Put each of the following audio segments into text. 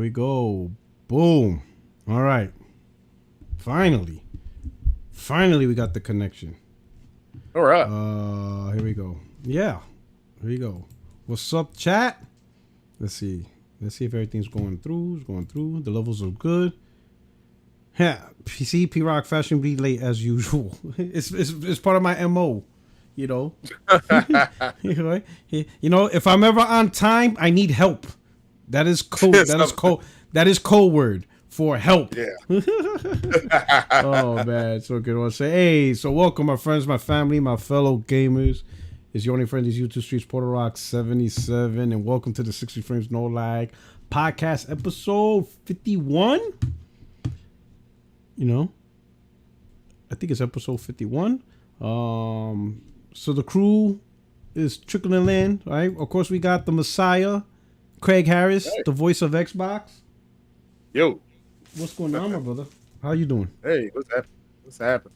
we go. Boom. All right. Finally, we got the connection. All right. Here we go. Yeah. Here we go. What's up, chat? Let's see. Let's see if everything's going through. It's going through. The levels are good. Yeah. PC P-Rock Fashion be late as usual. It's part of my MO. You know. You know, if I'm ever on time, I need help. That is code. That is code word for help. Yeah. Oh man, so good. I want to say, hey, so welcome, my friends, my family, my fellow gamers. It's your only friend, these YouTube streets, PlayStation77, and welcome to the 60 Frames No Lag podcast, episode 51. You know, I think it's episode 51. So the crew is trickling in, right? Of course, we got the Messiah, Craig Harris, Hey. the voice of Xbox. Yo. What's going on, my brother? How you doing? Hey, what's happening?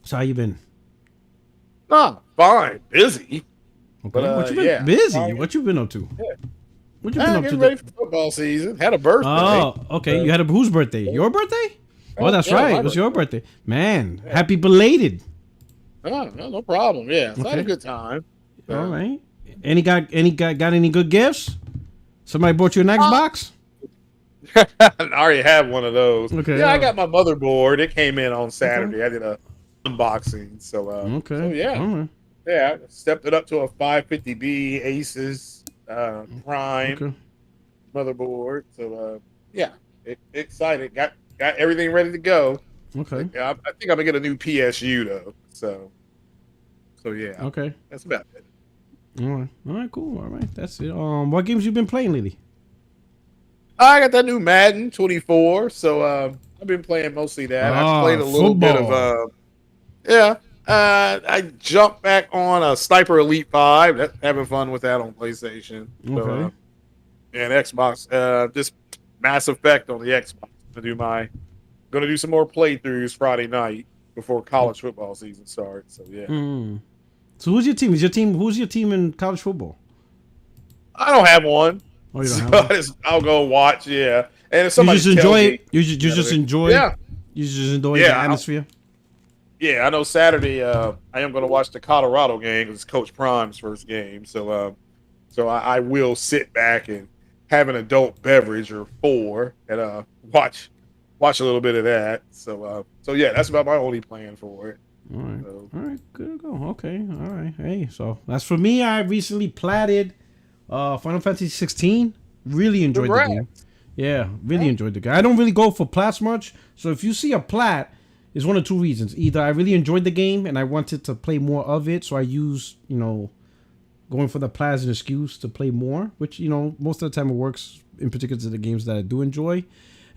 So how you been? Ah, fine. Busy. Okay. But, What you been yeah. busy? What you been up to? Yeah. What you been up Getting to? ready for football season. Had a birthday. Oh, okay. You had whose birthday? Your birthday? Oh, that's Yeah, right. my It was your birthday. Man, happy belated. Oh, no problem. Yeah. So I had a Okay. good time. All right. Got any good gifts? Somebody bought you an Xbox? I already have one of those. Okay. Yeah, I got my motherboard. It came in on Saturday. I did a unboxing. So Okay. so yeah. All right. Yeah, I stepped it up to a 550B Asus Prime Okay. motherboard. So yeah, excited. Got everything ready to go. Okay. Yeah, I think I'm gonna get a new PSU though. So yeah, Okay. that's about it. All right. All right. Cool. All right. That's it. What games you been playing lately? I got that new Madden 24. So I've been playing mostly that. I played a little bit of I jumped back on a Sniper Elite 5. That's having fun with that on PlayStation. So, Okay. and Xbox. Just Mass Effect on the Xbox. Gonna do some more playthroughs Friday night before college football season starts. So yeah. So who's your team? Who's your team in college football? I don't have one. Oh, you don't So have one? I'll go watch, yeah. And if You somebody just enjoy tells me, it. You just enjoy. yeah, You just enjoy Yeah, the atmosphere. yeah. I know Saturday. I am going to watch the Colorado game. It's Coach Prime's first game, so I will sit back and have an adult beverage or four and watch a little bit of that. So yeah, that's about my only plan for it. All right. So, All right. Good to go. Okay. All right. Hey. So that's for me. I recently platted Final Fantasy 16. Really enjoyed the game. Yeah, really enjoyed the game. I don't really go for plats much. So if you see a plat, it's one of two reasons. Either I really enjoyed the game and I wanted to play more of it, so I use, going for the plat as an excuse to play more, which, most of the time it works in particular to the games that I do enjoy.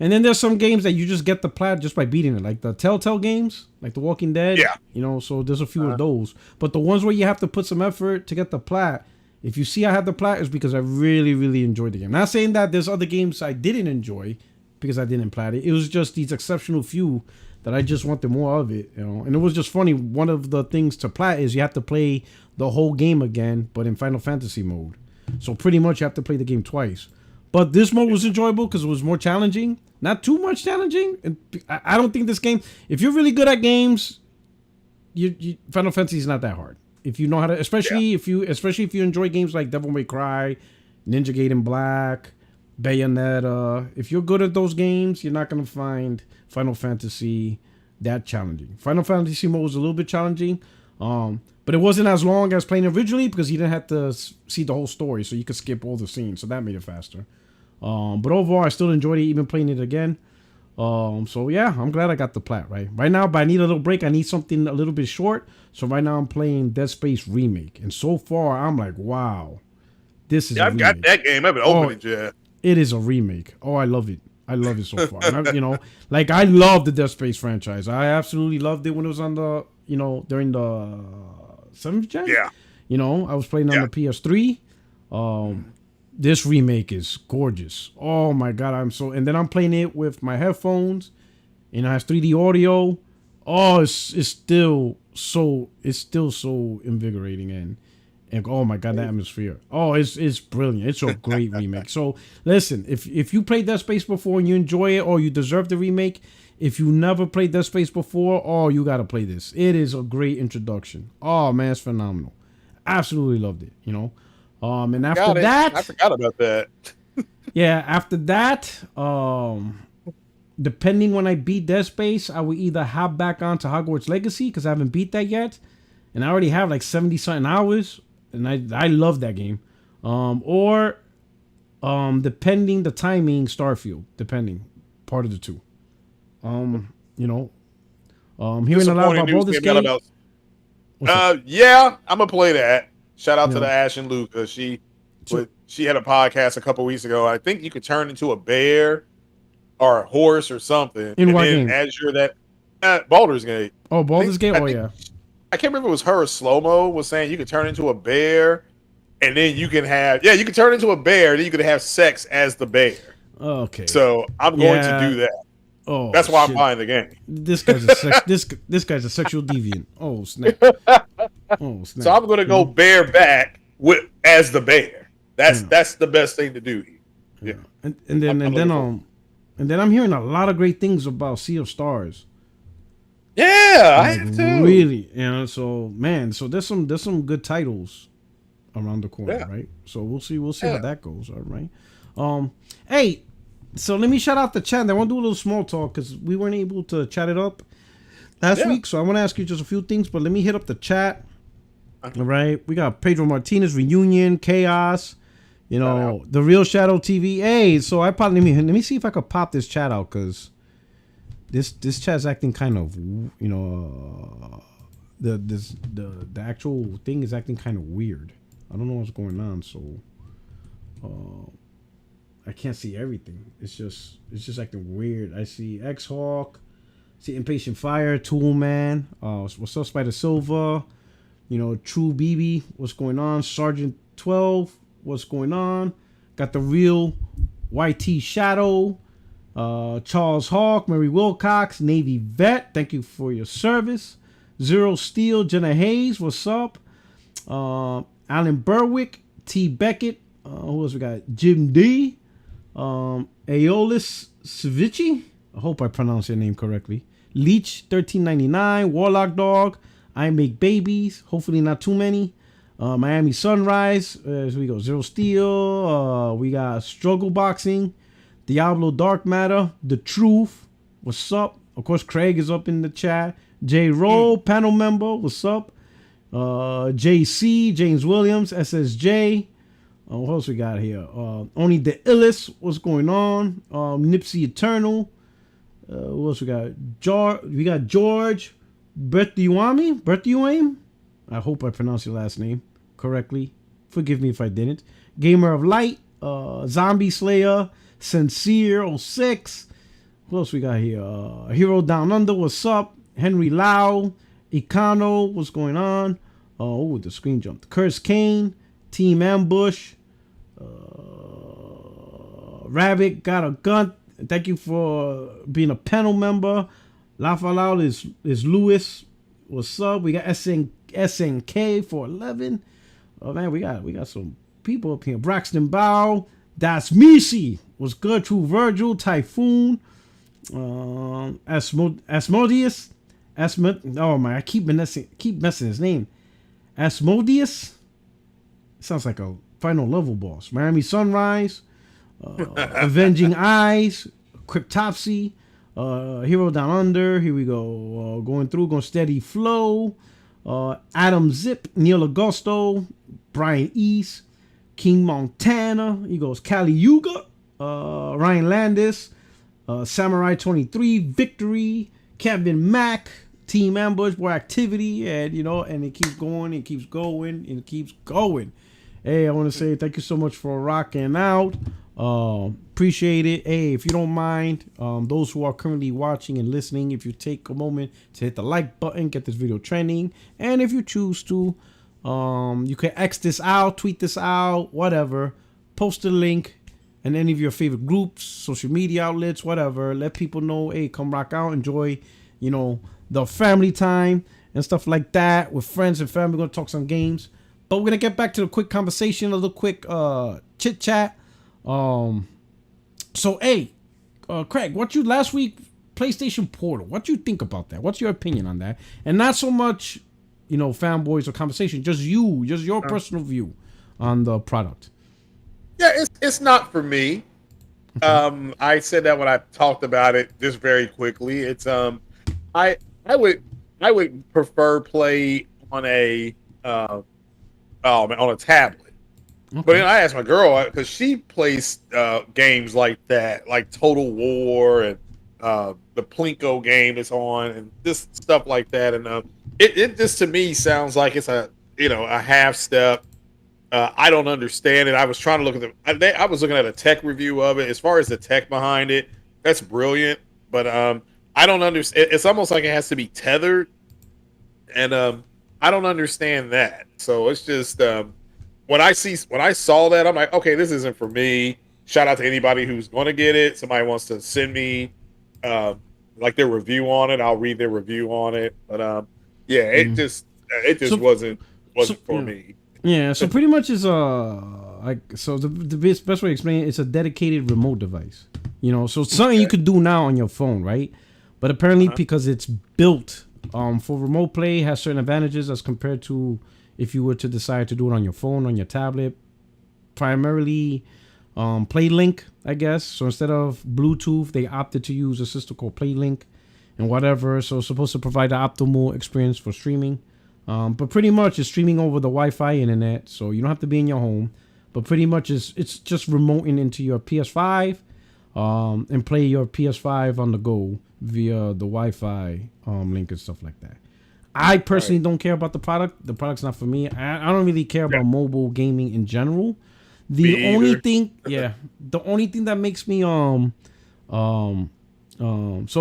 And then there's some games that you just get the plat just by beating it, like the Telltale games, like The Walking Dead. Yeah. So there's a few of those. But the ones where you have to put some effort to get the plat, if you see I have the plat, it's because I really, really enjoyed the game. Not saying that there's other games I didn't enjoy because I didn't plat it. It was just these exceptional few that I just wanted more of it, And it was just funny. One of the things to plat is you have to play the whole game again, but in Final Fantasy mode. So pretty much you have to play the game twice. But this mode was enjoyable because it was more challenging. Not too much challenging. And I don't think this game, if you're really good at games, Final Fantasy is not that hard. If you know how to, especially if you enjoy games like Devil May Cry, Ninja Gaiden Black, Bayonetta, if you're good at those games, you're not gonna find Final Fantasy that challenging. Final Fantasy mode was a little bit challenging, but it wasn't as long as playing originally because you didn't have to see the whole story, so you could skip all the scenes, so that made it faster. But overall, I still enjoyed it, even playing it again. So yeah, I'm glad I got the plat right now. But I need a little break. I need something a little bit short. So right now I'm playing Dead Space Remake, and so far I'm like, wow, this is. I've got that game. I haven't opened it yet. It is a remake. Oh, I love it. I love it so far. And I love the Dead Space franchise. I absolutely loved it when it was on the, during the 7th gen. Yeah. I was playing on the PS3. This remake is gorgeous. Oh my god, and then I'm playing it with my headphones, and it has 3D audio. Oh, it's still so invigorating, And oh my god, the atmosphere. Oh, it's brilliant. It's a great remake. So listen, if you played Dead Space before and you enjoy it, or you deserve the remake, if you never played Dead Space before, oh, you gotta play this. It is a great introduction. Oh man, it's phenomenal. Absolutely loved it. And after that, I forgot about that. yeah, after that, depending when I beat Dead Space, I will either hop back onto Hogwarts Legacy because I haven't beat that yet, and I already have like 70 something hours. And I love that game. Or depending the timing, Starfield, depending. Part of the two. Hearing a lot about Baldur's Gate. Yeah, I'm gonna play that. Shout out to the Ash and Luca. She had a podcast a couple weeks ago. I think you could turn into a bear or a horse or something. In what game? As you're that Baldur's Gate. Oh, Baldur's Gate? Oh, yeah. I can't remember if it was her or Slow-Mo was saying you could turn into a bear, and then you can turn into a bear, then you could have sex as the bear. Okay. So I'm going to do that. Oh, that's why I'm buying the game. This guy's this guy's a sexual deviant. Oh snap! Oh snap! So I'm going to go bareback as the bear. That's the best thing to do. Yeah. And then I'm hearing a lot of great things about Sea of Stars. Yeah, I have too. Really, so there's some good titles around the corner, right? So we'll see how that goes. All right. Hey, so let me shout out the chat. I want to do a little small talk because we weren't able to chat it up last week. So I want to ask you just a few things, but let me hit up the chat. All right, we got Pedro Martinez, Reunion, Chaos, the Real Shadow TV. Hey, so I probably let me see if I could pop this chat out because. This chat's acting kind of, the actual thing is acting kind of weird. I don't know what's going on, so I can't see everything. It's just acting weird. I see X-Hawk, see Impatient Fire, Tool Man, what's up, Spider Silva, True BB, what's going on? Sergeant 12, what's going on? Got the Real YT Shadow. Charles Hawk, Mary Wilcox, Navy Vet, thank you for your service. Zero Steel, Jenna Hayes, what's up? Alan Berwick, T. Beckett, who else we got? Jim D. Aeolus Savici, I hope I pronounced your name correctly. Leech 1399, Warlock Dog, I Make Babies, hopefully not too many. Miami Sunrise, so we go Zero Steel, we got Struggle Boxing, Diablo Dark Matter, The Truth, what's up? Of course, Craig is up in the chat. J. Roll, panel member, what's up? JC, James Williams, SSJ. What else we got here? Only the Illest, what's going on? Nipsey Eternal. What else we got? We got George Berthuame. I hope I pronounced your last name correctly. Forgive me if I didn't. Gamer of Light, Zombie Slayer, Sincere 06. What else we got here? Hero Down Under, what's up? Henry Lau, Econo, what's going on? The screen jumped. Curse Kane, Team Ambush, Rabbit Got a Gun. Thank you for being a panel member. Laugh Out Loud is Lewis. What's up? We got SNK 411. Oh man, we got some people up here. Braxton Bow. That's Misi. What's good? True Virgil. Typhoon. Asmodeus. Oh my! I keep messing his name. Asmodeus. Sounds like a final level boss. Miami Sunrise. Avenging Eyes. Cryptopsy. Hero Down Under. Here we go. Going steady flow. Adam Zip. Neil Augusto. Brian East. King Montana. He goes Kali Yuga. Ryan Landis. Samurai 23. Victory. Kevin Mack. Team Ambush. More activity. And and it keeps going. It keeps going. And it keeps going. Hey, I want to say thank you so much for rocking out. Appreciate it. Hey, if you don't mind, those who are currently watching and listening, if you take a moment to hit the like button, get this video trending, and if you choose to, you can X this out, tweet this out, whatever, post a link in any of your favorite groups, social media outlets, whatever. Let people know, hey, come rock out, enjoy, the family time and stuff like that with friends and family. We're gonna talk some games. But we're gonna get back to the quick conversation, a little quick chit chat. So hey, Craig, what you last week PlayStation Portal? What you think about that? What's your opinion on that? And not so much, fanboys or conversation, just your personal view on the product. Yeah, it's not for me. Okay. I said that when I talked about it just very quickly. It's I would prefer play on a on a tablet. Okay. But then I asked my girl because she plays games like that, like Total War and the Plinko game that's on, and this stuff like that. And it just to me sounds like it's a half step. I don't understand it. I was trying to look at I was looking at a tech review of it. As far as the tech behind it, that's brilliant. But I don't understand. It's almost like it has to be tethered, and I don't understand that. So it's just when I saw that, I'm like, okay, this isn't for me. Shout out to anybody who's going to get it. Somebody wants to send me like their review on it. I'll read their review on it. But yeah, it just wasn't for me. Yeah, so pretty much is the best way to explain it, it's a dedicated remote device. So it's something you could do now on your phone, right? But apparently because it's built for remote play, has certain advantages as compared to if you were to decide to do it on your phone, on your tablet. Primarily PlayLink, I guess. So instead of Bluetooth, they opted to use a system called PlayLink and whatever. So it's supposed to provide the optimal experience for streaming. But pretty much it's streaming over the Wi-Fi internet, so you don't have to be in your home. But pretty much it's just remoting into your PS5 and play your PS5 on the go via the Wi-Fi link and stuff like that. I personally don't care about the product. The product's not for me. I don't really care about mobile gaming in general. The only thing that makes me so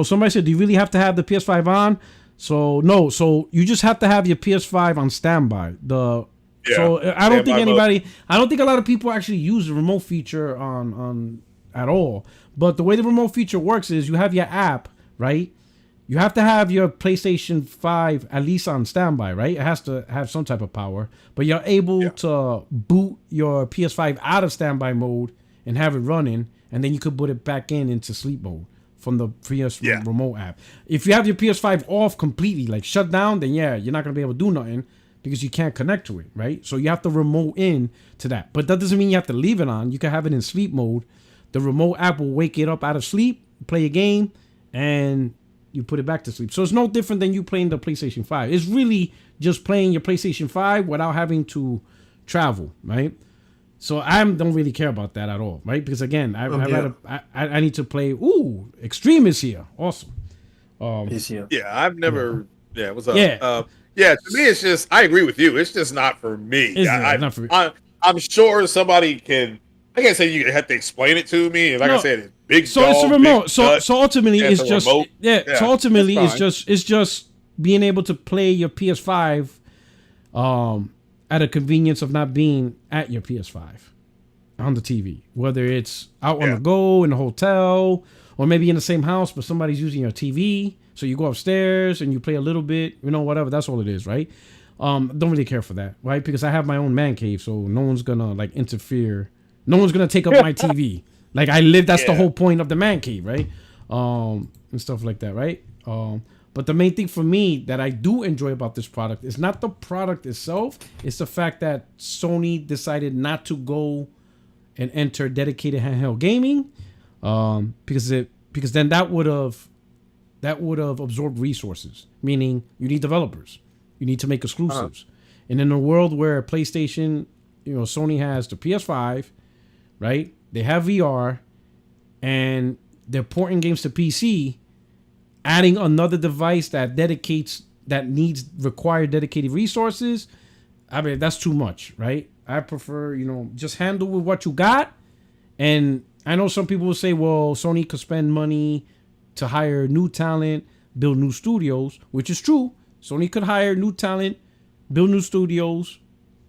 somebody said, do you really have to have the PS5 on? So no, so you just have to have your PS5 on standby. So I don't think a lot of people actually use the remote feature on at all. But the way the remote feature works is you have your app, right? You have to have your PlayStation 5 at least on standby, right? It has to have some type of power, but you're able to boot your PS5 out of standby mode and have it running, and then you could put it back into sleep mode from the PS remote app. If you have your PS5 off completely, like shut down, then you're not going to be able to do nothing because you can't connect to it, right? So you have to remote in to that. But that doesn't mean you have to leave it on. You can have it in sleep mode. The remote app will wake it up out of sleep, play a game, and you put it back to sleep. So it's no different than you playing the PlayStation 5. It's really just playing your PlayStation 5 without having to travel, right? So I don't really care about that at all, right? Because again, I need to play. Ooh, Extreme is here. Awesome. Is here. Yeah, I've never. Yeah, what's up? Yeah. Yeah, to me, it's just. I agree with you. It's just not for me. Not for me. I'm sure somebody can. I can't say you have to explain it to me. And like I said, it's big. So dog, it's a remote. So ultimately, it's just remote. So ultimately, it's just being able to play your PS5. At a convenience of not being at your PS5 on the TV, whether it's out on the go in the hotel or maybe in the same house, but somebody's using your TV. So you go upstairs and you play a little bit, whatever. That's all it is, right? Don't really care for that, right? Because I have my own man cave, so no one's gonna interfere. No one's gonna take up my TV. Like I live. That's the whole point of the man cave, right? And stuff like that, right? But the main thing for me that I do enjoy about this product is not the product itself. It's the fact that Sony decided not to go and enter dedicated handheld gaming, because then that would have absorbed resources. Meaning you need developers, you need to make exclusives, and in a world where PlayStation, Sony has the PS5, right? They have VR, and they're porting games to PC. Adding another device that require dedicated resources, I mean, that's too much, right? I prefer, just handle with what you got. And I know some people will say, well, Sony could spend money to hire new talent, build new studios, which is true. Sony could hire new talent, build new studios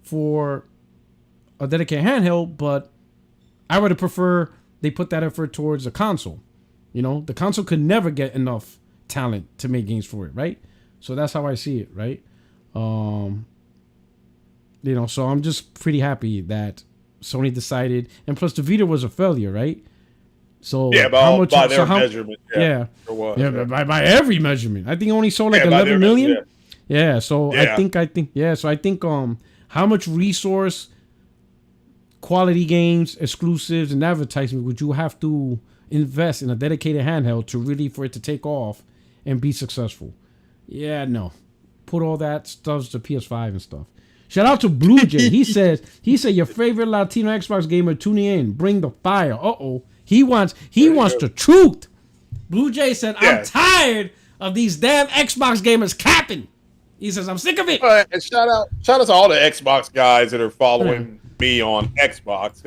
for a dedicated handheld, but I would prefer they put that effort towards a console. The console could never get enough talent to make games for it, right? So that's how I see it, right? You know, so I'm just pretty happy that Sony decided, and plus the Vita was a failure, right? So Yeah, how much? by So their how? measurement, Yeah, it was. yeah, Yeah, by every measurement, I think it only sold like by their 11 million. measurement, Yeah, so yeah. I think how much resource, quality games, exclusives, and advertisement would you have to invest in a dedicated handheld to really for it to take off and be successful? Yeah, no. Put all that stuff to PS5 and stuff. Shout out to Blue Jay. He said your favorite Latino Xbox gamer tuning in. Bring the fire. He wants the truth. Blue Jay said, I'm tired of these damn Xbox gamers capping. He says, I'm sick of it. And shout out to all the Xbox guys that are following me on Xbox,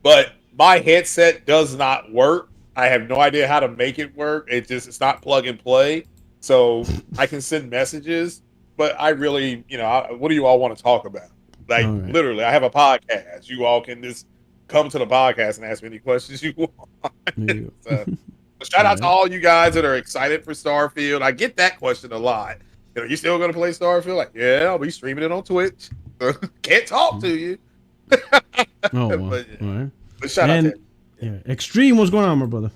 but my headset does not work. I have no idea how to make it work. It's not plug and play. So I can send messages, but I really, what do you all want to talk about? Like literally, I have a podcast. You all can just come to the podcast and ask me any questions you want. So, shout out to all you guys that are excited for Starfield. I get that question a lot. You still gonna play Starfield? Like, yeah, I'll be streaming it on Twitch. Can't talk to you. But shout out to him. Yeah, Extreme, what's going on, my brother?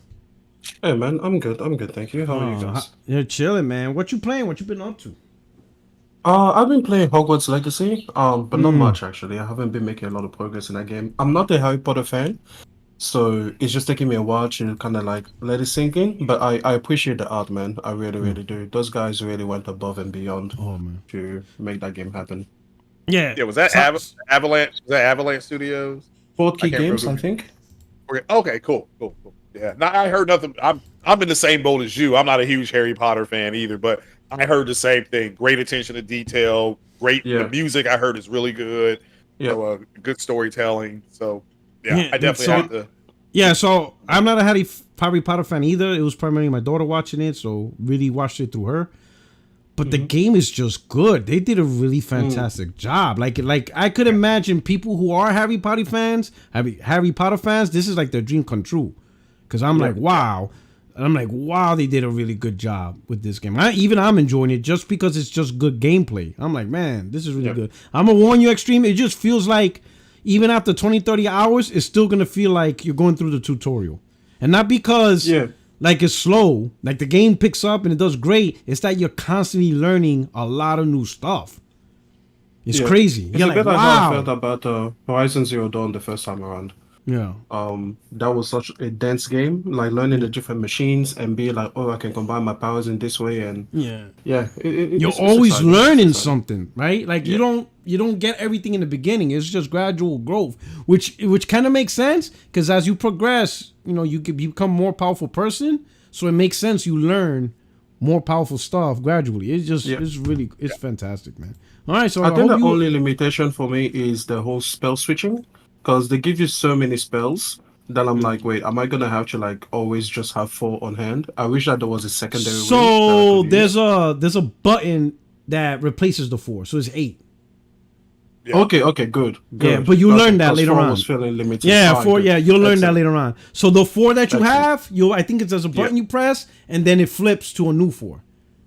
Hey man, I'm good, thank you. How are you guys? You're chilling, man. What you playing? What you been up to? I've been playing Hogwarts Legacy, but not much actually. I haven't been making a lot of progress in that game. I'm not a Harry Potter fan, so it's just taking me a while to kind of like let it sink in. But I appreciate the art, man. I really do. Those guys really went above and beyond to make that game happen. Yeah. Was that Avalanche? Was that Avalanche Studios? Portkey Games, I think. Okay, cool. Yeah, I heard nothing. I'm in the same boat as you. I'm not a huge Harry Potter fan either, but I heard the same thing. Great attention to detail. Great. The music I heard is really good. Yeah. So, good storytelling. So I definitely have to. Yeah, so I'm not a Harry Potter fan either. It was primarily my daughter watching it, so really watched it through her. But the game is just good. They did a really fantastic job. Like I could imagine people who are Harry Potter fans, this is like their dream come true. Because I'm like, wow. And I'm like, wow, they did a really good job with this game. I'm enjoying it just because it's just good gameplay. I'm like, man, this is really good. I'm going to warn you, Extreme. It just feels like even after 20, 30 hours, it's still going to feel like you're going through the tutorial. And not because like it's slow, like the game picks up and it does great. It's that you're constantly learning a lot of new stuff. It's crazy. It's a bit like how I felt about Horizon Zero Dawn the first time around. Yeah. That was such a dense game, like learning the different machines and be like, I can combine my powers in this way, and you're always learning something, right? Like you don't get everything in the beginning. It's just gradual growth, which kind of makes sense because as you progress, you become a more powerful person. So it makes sense you learn more powerful stuff gradually. It's just it's fantastic, man. All right, so I think the only limitation for me is the whole spell switching. Because they give you so many spells that I'm like, wait, am I gonna have to like always just have 4 on hand? I wish that there was a secondary. So there's a button that replaces the 4, so it's 8. Yeah. Okay, good. Yeah, but you learn that later on. Was feeling limited. Yeah, 4. Yeah, you'll learn that later on. So the 4 that you have, I think there's a button you press, and then it flips to a new 4.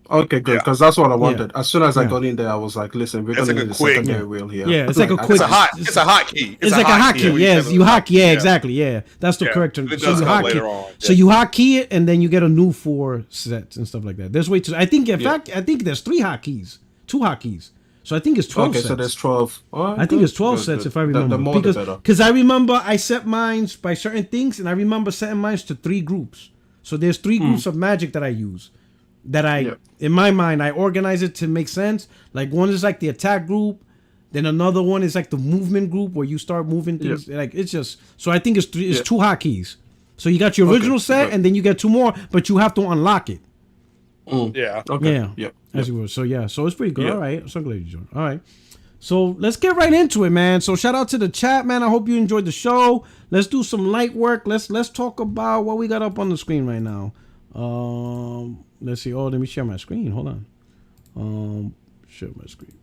Okay, good, because that's what I wanted. As soon as I got in there, I was like, "Listen, we're gonna need a secondary wheel here." Yeah, it's like a quick. It's a hotkey. It's like a hotkey. Yes, you hotkey. Yeah, exactly. Yeah, that's the correct term. So you hotkey. So you hotkey it, and then you get a new 4 sets and stuff like that. There's way to. I think in fact, I think there's 3 hotkeys, 2 hotkeys. So I think it's 12 sets. Okay, so there's 12. Right, I think it's 12 sets if I remember. The more the better. Because I remember I set mines by certain things, and I remember setting mines to 3 groups. So there's 3 groups of magic that I use. In my mind, I organize it to make sense. Like one is like the attack group, then another one is like the movement group where you start moving things. Like it's just so I think it's 2 hotkeys. So you got your original set, and then you get 2 more, but you have to unlock it. Yeah. Okay. Yeah. As you were. So so it's pretty good. All right. I'm so glad you joined. All right. So let's get right into it, man. So shout out to the chat, man. I hope you enjoyed the show. Let's do some light work. Let's talk about what we got up on the screen right now. Let's see. Oh, let me share my screen. Hold on. Share my screen.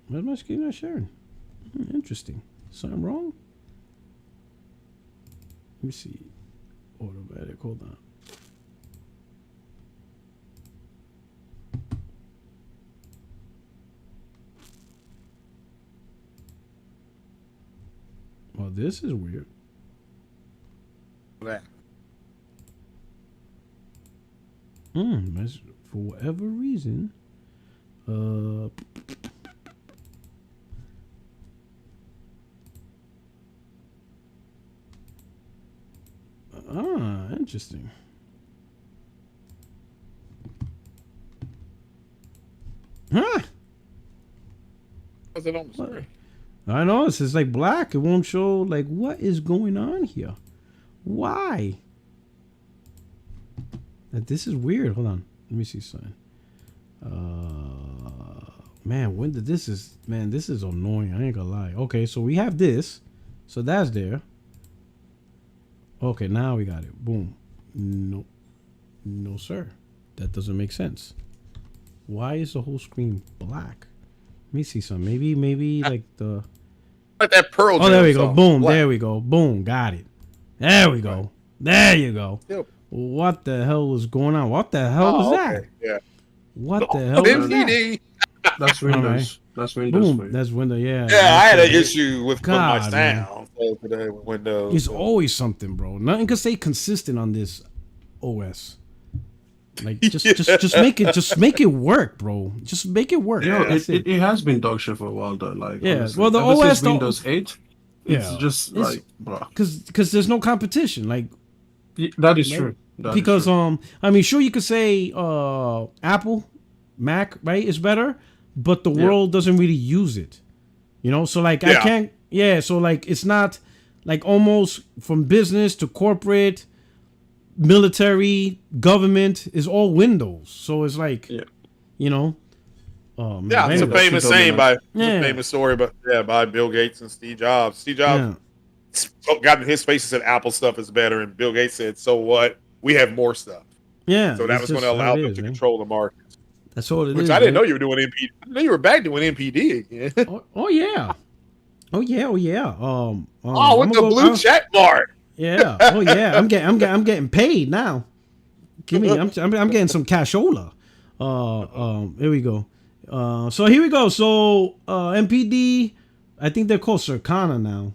Where's my screen not sharing? Interesting. Something wrong? Let me see. Automatic. Hold on. This is weird. That. For whatever reason. Interesting. Huh? What's it on the screen? I know, it's just like black. It won't show, like, what is going on here? Why? This is weird. Hold on. Let me see something. Man, this is annoying. I ain't gonna lie. Okay, so we have this. So that's there. Okay, now we got it. Boom. No. No, sir. That doesn't make sense. Why is the whole screen black? Let me see some. Maybe like the... Like that Pearl Jam. Oh, there we go. song. Boom. Black. There we go. Boom. Got it. There we go. There you go. Yep. What the hell was going on? What the hell was that? Okay. Yeah. What the hell was that? MPD. That's Windows. Alright. That's Windows. for Boom. you. That's Windows. Yeah. Yeah, I had an That's- issue with my God, sound today with Windows. It's always something, bro. Nothing can stay consistent on this OS. Like just make it work, bro. Just make it work. Yeah, That's it has been dog shit for a while though. Like Yeah, honestly. well, the Ever OS since Windows 8, it's Yeah. just It's- like, bro. because there's no competition. Like That is true. That is because true. I mean, sure you could say Apple, Mac, right, is better, but the world doesn't really use it. You know, so like I Yeah. can't. Yeah, so like it's not like almost from business to corporate, military, government is all Windows. So it's like, you know. Yeah, it's a anyway. famous saying by it's Yeah. a famous story, but by Bill Gates and Steve Jobs. Steve Jobs got in his face and said Apple stuff is better, and Bill Gates said, "So what? We have more stuff." Yeah. So that it's was going just to allow how it them is, to man. control the market. That's all it is. Which I didn't know man. you were doing NPD. I didn't know you were back doing NPD again. Oh yeah. Oh yeah. Oh, with I'm the gonna blue check mark. Yeah. Oh yeah. I'm getting paid now. Give me. I'm getting some cashola. Here we go. So here we go. So MPD. I think they're called Circana now.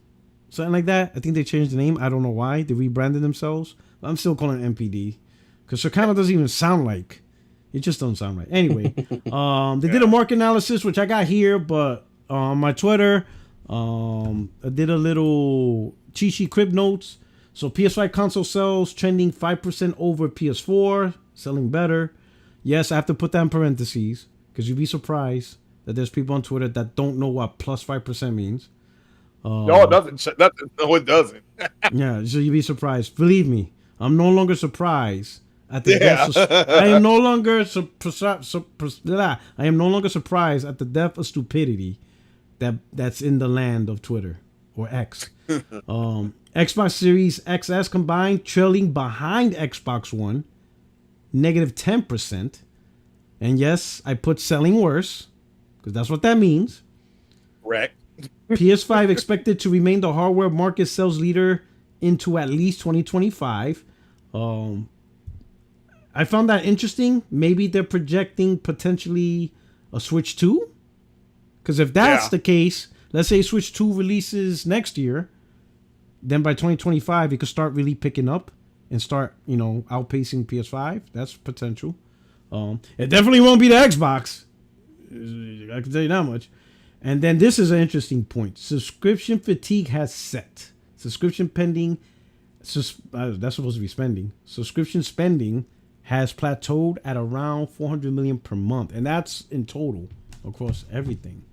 Something like that. I think they changed the name. I don't know why. They rebranded themselves. I'm still calling it MPD because Circana doesn't even sound like. It just don't sound right. Anyway, they did a market analysis, which I got here, but on my Twitter, I did a little cheat sheet crib notes. So PS5 console sales trending 5% over PS4, selling better. Yes, I have to put that in parentheses because you'd be surprised that there's people on Twitter that don't know what plus 5% means. No, it doesn't. No, it doesn't. Yeah, so you'd be surprised. Believe me, I'm no longer surprised at the death. I am no longer I am no longer surprised at the death of stupidity that's in the land of Twitter or X. Xbox Series XS combined trailing behind Xbox One, negative 10%. And yes, I put selling worse because that's what that means. Correct. PS5 expected to remain the hardware market sales leader into at least 2025. I found that interesting. Maybe they're projecting potentially a Switch 2. Because if that's the case, let's say Switch 2 releases next year, then by 2025 it could start really picking up and start, outpacing PS5. That's potential. It definitely won't be the Xbox. I can tell you that much. And then this is an interesting point. Subscription fatigue has set. Subscription pending, that's supposed to be spending. Subscription spending has plateaued at around 400 million per month, and that's in total across everything.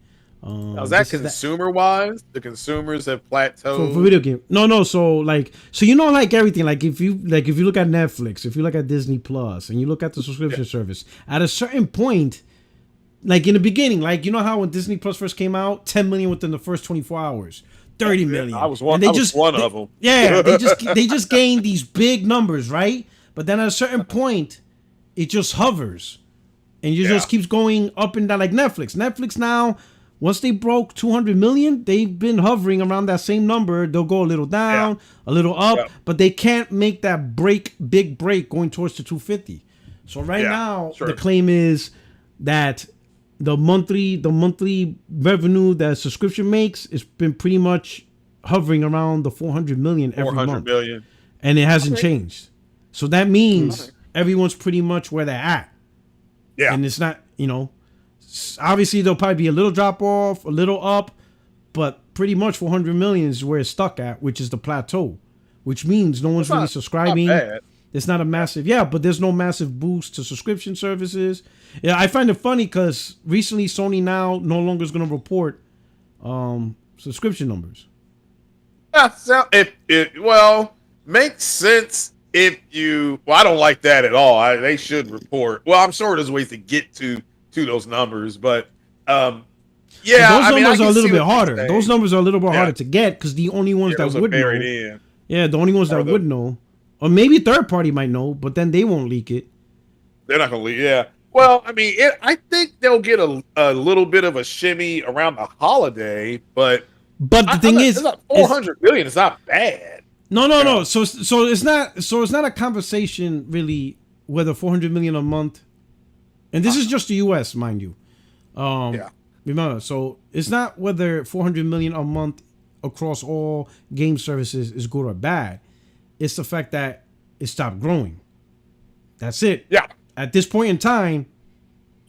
Now, is that consumer wise? The consumers have plateaued for video game. No. So everything. Like if you look at Netflix, if you look at Disney Plus, and you look at the subscription service, at a certain point. Like in the beginning, like you know how when Disney Plus first came out, 10 million within the first 24 hours, 30 million. I was one. I was one of them. Yeah, they just gained these big numbers, right? But then at a certain point, it just hovers, and it just keeps going up and down like Netflix. Netflix now, once they broke 200 million, they've been hovering around that same number. They'll go a little down, a little up, but they can't make that big break going towards the 250. So right now, the claim is that the monthly revenue that subscription makes has been pretty much hovering around the 400 million every 400 month, million. and it hasn't Okay. changed. So that means Okay. everyone's pretty much where they're at, Yeah. and it's not, obviously there'll probably be a little drop off, a little up, but pretty much 400 million is where it's stuck at, which is the plateau, which means no one's really subscribing. Not bad. It's not a massive, but there's no massive boost to subscription services. Yeah, I find it funny because recently Sony now no longer is going to report subscription numbers. Yeah, so it makes sense if you. Well, I don't like that at all. They should report. Well, I'm sure there's ways to get to those numbers, but yeah, those numbers are a little bit harder. saying. Those numbers are a little bit harder to get because the only ones that those are would know, buried in. the only ones that would know, or maybe third party might know, but then they won't leak it. They're not going to leak. Yeah. Well, I mean, I think they'll get a little bit of a shimmy around the holiday, but the thing is, it's not 400 million. It's not bad. No. So it's not a conversation really whether 400 million a month, and this is just the U.S., mind you. Remember, so it's not whether 400 million a month across all game services is good or bad. It's the fact that it stopped growing. That's it. Yeah. At this point in time.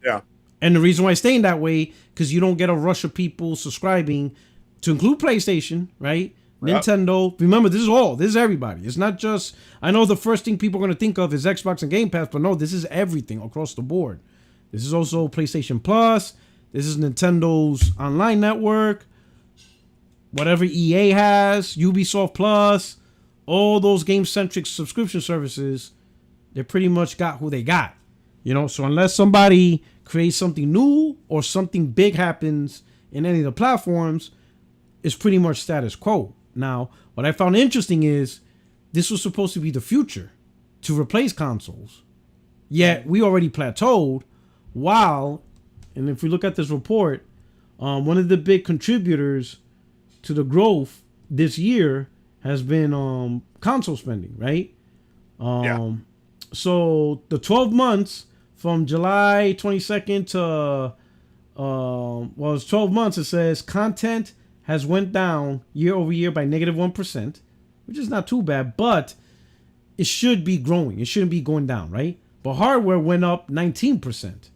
Yeah. And the reason why it's staying that way, because you don't get a rush of people subscribing, to include PlayStation, right? Yep. Nintendo. Remember, this is everybody. It's not just, I know the first thing people are going to think of is Xbox and Game Pass, but no, this is everything across the board. This is also PlayStation Plus. This is Nintendo's online network. Whatever EA has, Ubisoft Plus, all those game-centric subscription services, they pretty much got who they got. So unless somebody creates something new or something big happens in any of the platforms, it's pretty much status quo. Now, what I found interesting is this was supposed to be the future to replace consoles. Yet we already plateaued and if we look at this report, one of the big contributors to the growth this year has been console spending, right? So the 12 months from July 22nd to it's 12 months. It says content has went down year over year by -1%, which is not too bad, but it should be growing. It shouldn't be going down, right? But hardware went up 19%,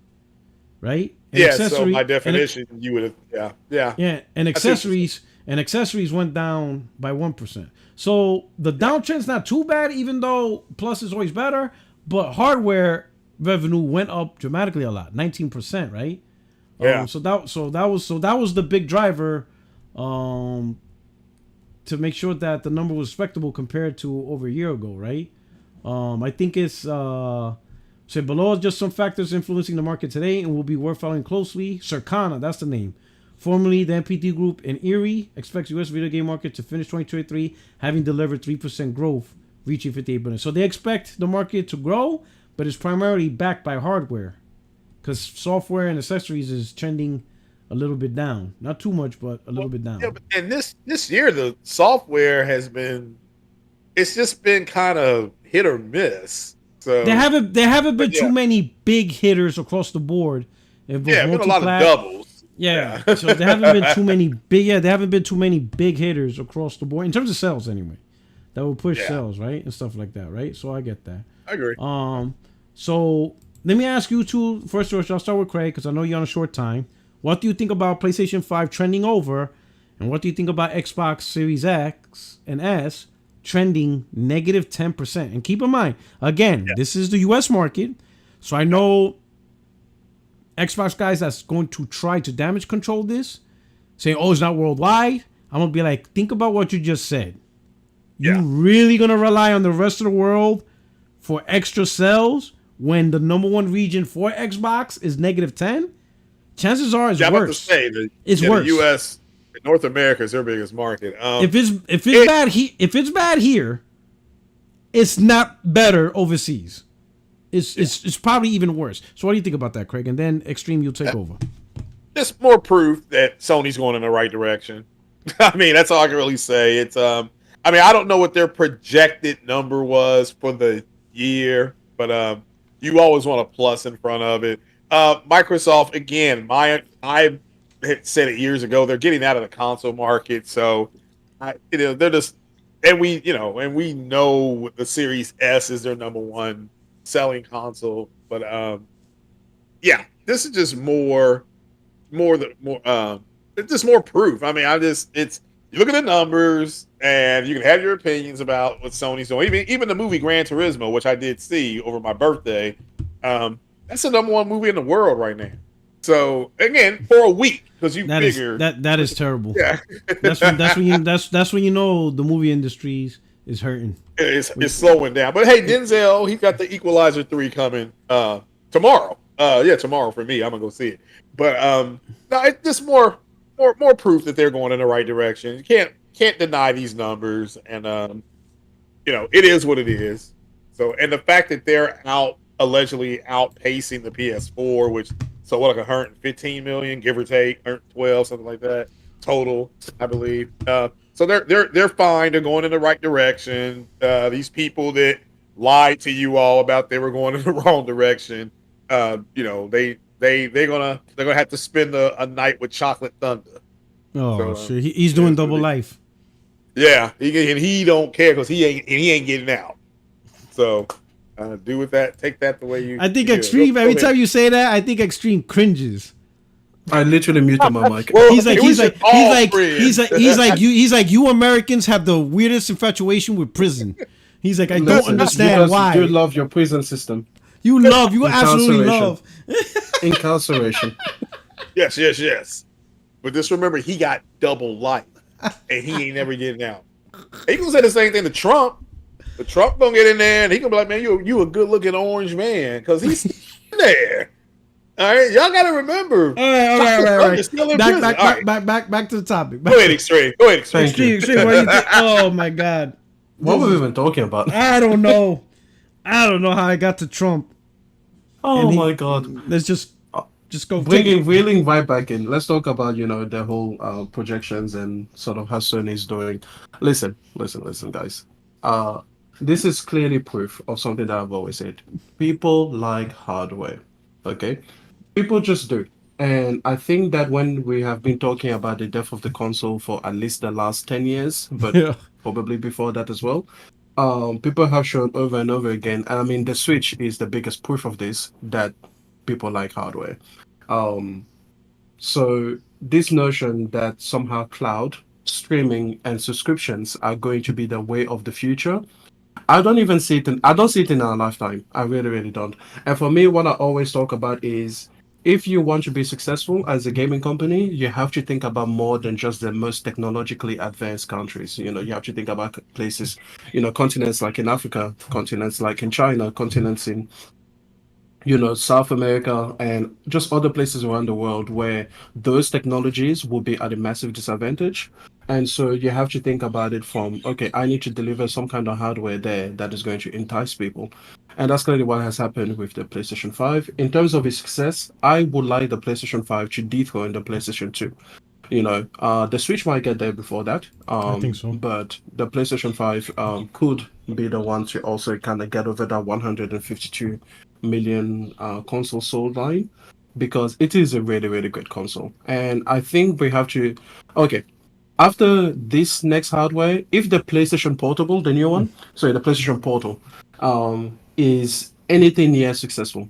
right? And so by definition, you would have, yeah. And accessories went down by 1%. So the downtrend's not too bad, even though plus is always better. But hardware revenue went up dramatically a lot, 19%, right? Yeah. So that was the big driver, to make sure that the number was respectable compared to over a year ago, right? I think it's below are just some factors influencing the market today and will be worth following closely. Circana, that's the name. Formerly the MPT Group in Erie, expects U.S. video game market to finish 2023 having delivered 3% growth, reaching 58 billion. So they expect the market to grow, but it's primarily backed by hardware, because software and accessories is trending a little bit down. Not too much, but a little bit down. Yeah, and this year the software it's just been kind of hit or miss. So there haven't been too many big hitters across the board. Been a lot of doubles. Yeah. So there haven't been too many big hitters across the board in terms of sales anyway. That will push sales, right? And stuff like that, right? So I get that. I agree. So let me ask you two first. I'll start with Craig because I know you're on a short time. What do you think about PlayStation 5 trending over, and what do you think about Xbox Series X and S trending -10%? And keep in mind, again, this is the U.S. market, so I know Xbox guys that's going to try to damage control this, saying, "Oh, it's not worldwide." I'm gonna be like, think about what you just said. You really gonna rely on the rest of the world for extra sales when the number one region for Xbox is -10? Chances are it's worse. It's worse. The U.S. North America is their biggest market. If it's bad here, it's not better overseas. It's probably even worse. So what do you think about that, Craig? And then Extreme, you'll take over. It's more proof that Sony's going in the right direction. I mean, that's all I can really say. It's I mean, I don't know what their projected number was for the year, but you always want a plus in front of it. Microsoft, again, I had said it years ago, they're getting out of the console market, so they're just, and we know the Series S is their number one selling console, but yeah, this is just it's just more proof. I mean, it's you look at the numbers and you can have your opinions about what Sony's doing. Even the movie Gran Turismo, which I did see over my birthday, that's the number one movie in the world right now. So again, for a week, because you figure that is terrible. Yeah, that's when you know the movie industry is hurting. It's slowing down. But hey, Denzel, he's got the Equalizer 3 coming tomorrow. Tomorrow for me. I'm gonna go see it. But no, it's just more proof that they're going in the right direction. You can't deny these numbers, and it is what it is. So, and the fact that they're allegedly outpacing the PS4, which like 115 million, give or take, 112, something like that total, I believe. So they're fine. They're going in the right direction. These people that lied to you all about they were going in the wrong direction, they're gonna have to spend a night with Chocolate Thunder. Oh, so he's doing double life. Yeah, he don't care because he ain't getting out. So do with that, take that the way you. I think Extreme. Every time you say that, I think Extreme cringes. I literally muted my mic. Well, he's like you Americans have the weirdest infatuation with prison. He's like, I don't understand why. You love your prison system. You absolutely love incarceration. Yes. But just remember, he got double life, and he ain't never getting out. He gonna say the same thing to Trump. But Trump gonna get in there, and he gonna be like, "Man, you a good looking orange man," because he's there. All right, y'all gotta remember. All right. Back to the topic. Go ahead, Extreme. Extreme. What do you think? Oh my God. What were we even talking about? I don't know how I got to Trump. Oh my God. Let's just go. Wheeling right back in. Let's talk about, the whole projections and sort of how Sony's doing. Listen, guys. This is clearly proof of something that I've always said. People like hardware. Okay? People just do. And I think that when we have been talking about the death of the console for at least the last 10 years, but probably before that as well, people have shown over and over again. I mean, the Switch is the biggest proof of this, that people like hardware. So this notion that somehow cloud, streaming, and subscriptions are going to be the way of the future, I don't see it in our lifetime. I really, really don't. And for me, what I always talk about is, if you want to be successful as a gaming company, you have to think about more than just the most technologically advanced countries. You have to think about places, continents like in Africa, continents like in China, continents in, South America, and just other places around the world where those technologies will be at a massive disadvantage. And so you have to think about it from, okay, I need to deliver some kind of hardware there that is going to entice people. And that's clearly what has happened with the PlayStation 5. In terms of its success, I would like the PlayStation 5 to dethrone the PlayStation 2. The Switch might get there before that. I think so. But the PlayStation 5 could be the one to also kind of get over that 152 million console sold line, because it is a really, really great console. And I think we have to... Okay, after this next hardware, if the PlayStation Portable, the new one, the PlayStation Portal, is anything near successful,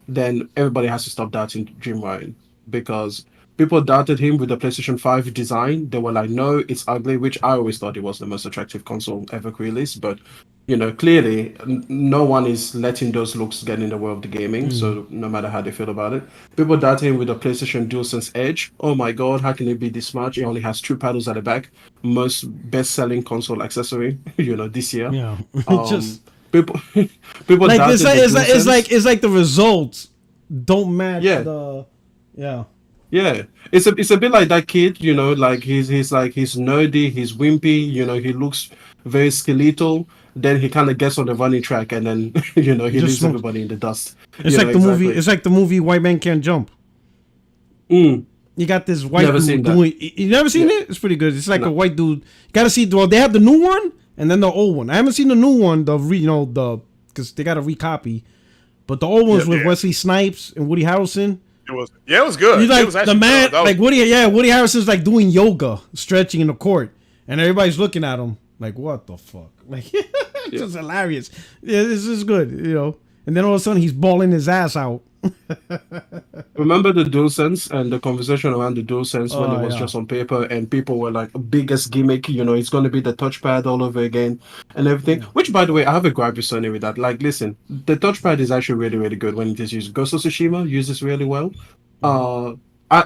then everybody has to stop doubting Jim Ryan, because people doubted him with the PlayStation 5 design. They were like, no, it's ugly, which I always thought it was the most attractive console ever released. But, clearly, no one is letting those looks get in the way of the gaming. So no matter how they feel about it. People doubted him with the PlayStation DualSense Edge. Oh my God, how can it be this much? It only has 2 paddles at the back. Most best-selling console accessory, this year. Yeah. People like, doubted it's like the results don't match Yeah, it's a bit like that kid, like he's nerdy, he's wimpy, he looks very skeletal. Then he kind of gets on the running track, and then he leaves everybody in the dust. It's like the movie. It's like the movie White Man Can't Jump. You got this white dude doing. You never seen it? It's pretty good. It's like a white dude. You gotta see. Well, they have the new one and then the old one. I haven't seen the new one. Because they got a recopy. But the old one's with Wesley Snipes and Woody Harrelson. It was good. He's like it was the man, good. like Woody Harrelson's like doing yoga, stretching in the court, and everybody's looking at him like, what the fuck? Like, it's just hilarious. Yeah, this is good, And then all of a sudden, he's balling his ass out. Remember the DualSense and the conversation around the DualSense when it was yeah. just on paper and people were like, biggest gimmick, it's going to be the touchpad all over again and everything. Yeah. Which, by the way, I have a gripe with Sony with that. Like, listen, the touchpad is actually really, really good when it is used. Ghost of Tsushima uses really well. I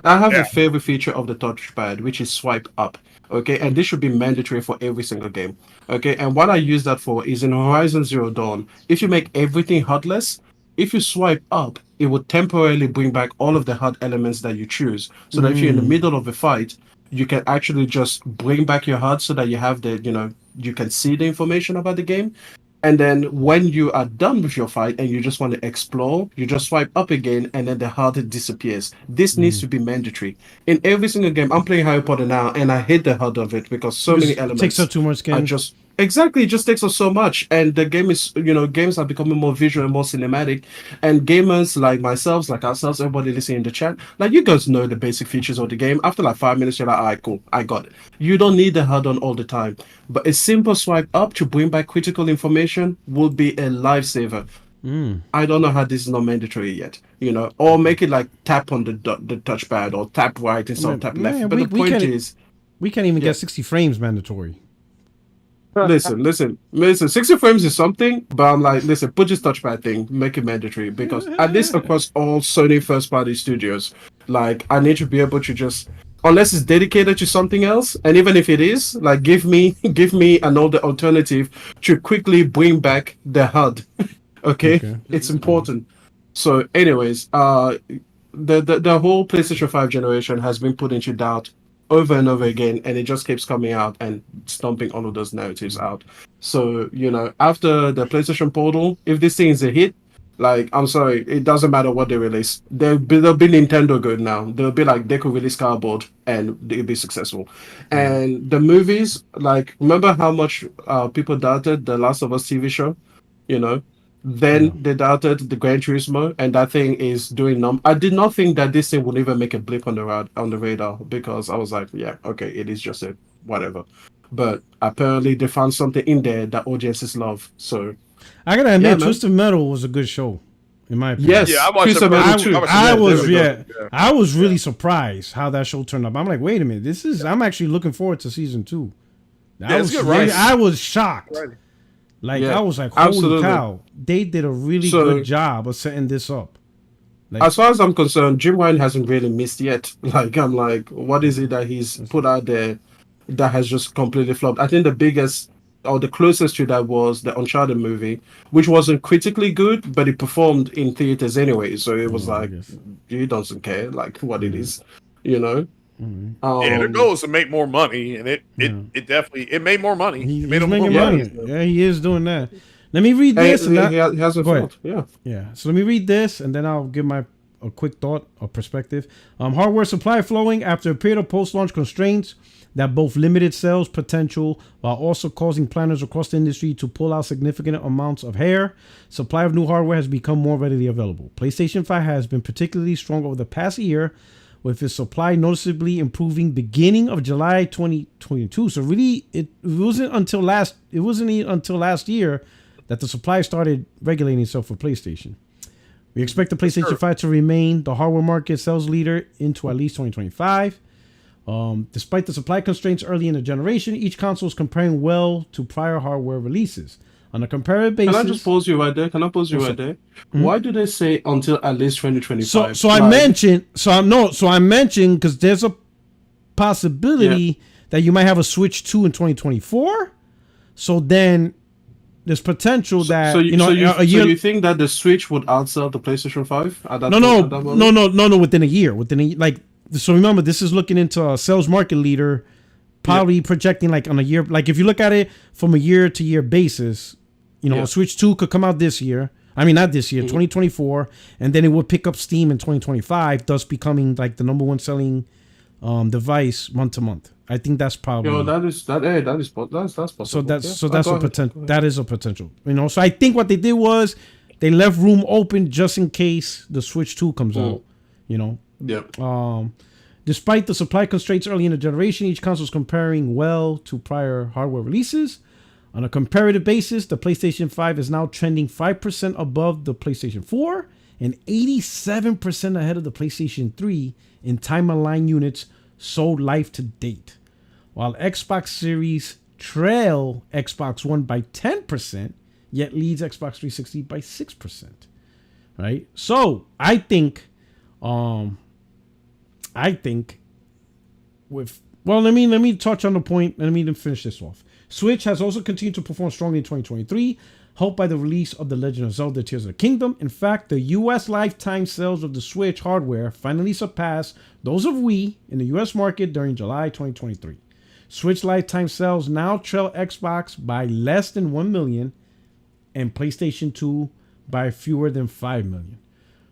have a favorite feature of the touchpad, which is swipe up. Okay, and this should be mandatory for every single game. Okay, and what I use that for is in Horizon Zero Dawn. If you make everything HUDless, if you swipe up, it will temporarily bring back all of the HUD elements that you choose. So that if you're in the middle of a fight, you can actually just bring back your HUD so that you have you can see the information about the game. And then when you are done with your fight and you just want to explore, you just swipe up again and then the HUD disappears. This needs to be mandatory. In every single game, I'm playing Harry Potter now and I hate the HUD of it because so many elements takes up too much skin. Exactly, it just takes up so much. And the game is, games are becoming more visual and more cinematic. And gamers like myself, like ourselves, everybody listening in the chat, like you guys know the basic features of the game. After like 5 minutes, you're like, all right, cool, I got it. You don't need the HUD on all the time. But a simple swipe up to bring back critical information will be a lifesaver. I don't know how this is not mandatory yet, or make it like tap on the touchpad or tap right instead of tap left. But the point is, we can't even get 60 frames mandatory. Listen. 60 frames is something, but I'm like, listen, put this touchpad thing, make it mandatory because at least across all Sony first-party studios, like I need to be able to just, unless it's dedicated to something else, and even if it is, like give me another alternative to quickly bring back the HUD. Okay, it's important. So, anyways, the whole PlayStation 5 generation has been put into doubt over and over again, and it just keeps coming out and stomping all of those narratives out. So, after the PlayStation Portal, if this thing is a hit, like, I'm sorry, it doesn't matter what they release. They'll be Nintendo good now. They'll be like, they could release cardboard and it'll be successful. And the movies, like, remember how much people doubted the Last of Us TV show? Then they doubted the Gran Turismo, and that thing is doing I did not think that this thing would even make a blip on the radar because I was like, yeah, okay, it is just a whatever. But apparently they found something in there that audiences love. So I gotta admit, Twisted Metal was a good show, in my opinion. Yes, I watched Twisted Metal too. I was really surprised how that show turned up. I'm like, wait a minute, I'm actually looking forward to season 2. I was shocked. Right. Like, I was like, holy cow. They did a really good job of setting this up. Like, as far as I'm concerned, Jim Ryan hasn't really missed yet. Like, I'm like, what is it that he's put out there that has just completely flopped? I think the biggest, or the closest to that was the Uncharted movie, which wasn't critically good, but it performed in theaters anyway. So it was like, he doesn't care, like, what it is, their goal is to make more money, and it definitely made more money. He's making money. Yeah, he is doing that. Let me read this. He hasn't failed. Yeah. So let me read this, and then I'll give a quick thought or perspective. Hardware supply flowing after a period of post-launch constraints that both limited sales potential while also causing planners across the industry to pull out significant amounts of hair. Supply of new hardware has become more readily available. PlayStation 5 has been particularly strong over the past year, with its supply noticeably improving beginning of July 2022. So really, it wasn't until last year that the supply started regulating itself for PlayStation. We expect the PlayStation 5 to remain the hardware market sales leader into at least 2025. Despite the supply constraints early in the generation, each console is comparing well to prior hardware releases. On a comparative basis... Can I just pause you right there? Mm-hmm. Why do they say until at least 2025? So I mentioned because there's a possibility that you might have a Switch 2 in 2024. So then there's potential that So you think that the Switch would outsell the PlayStation 5 at that No, within a year. So remember, this is looking into a sales market leader, probably projecting like on a year. Like if you look at it from a year-to-year basis, a Switch 2 could come out this year. I mean, not this year, 2024, and then it would pick up steam in 2025, thus becoming like the number one selling device month to month. I think that's probably. That's possible. So that's a potential. That is a potential. So I think what they did was they left room open just in case the Switch 2 comes out. Yeah. Despite the supply constraints early in the generation, each console is comparing well to prior hardware releases. On a comparative basis, the PlayStation 5 is now trending 5% above the PlayStation 4 and 87% ahead of the PlayStation 3 in time-aligned units sold life to date. While Xbox Series trail Xbox One by 10%, yet leads Xbox 360 by 6%. Right? So, I think let me touch on the point and let me finish this off. Switch has also continued to perform strongly in 2023, helped by the release of The Legend of Zelda Tears of the Kingdom. In fact, the US lifetime sales of the Switch hardware finally surpassed those of Wii in the US market during July 2023. Switch lifetime sales now trail Xbox by less than 1 million and PlayStation 2 by fewer than 5 million.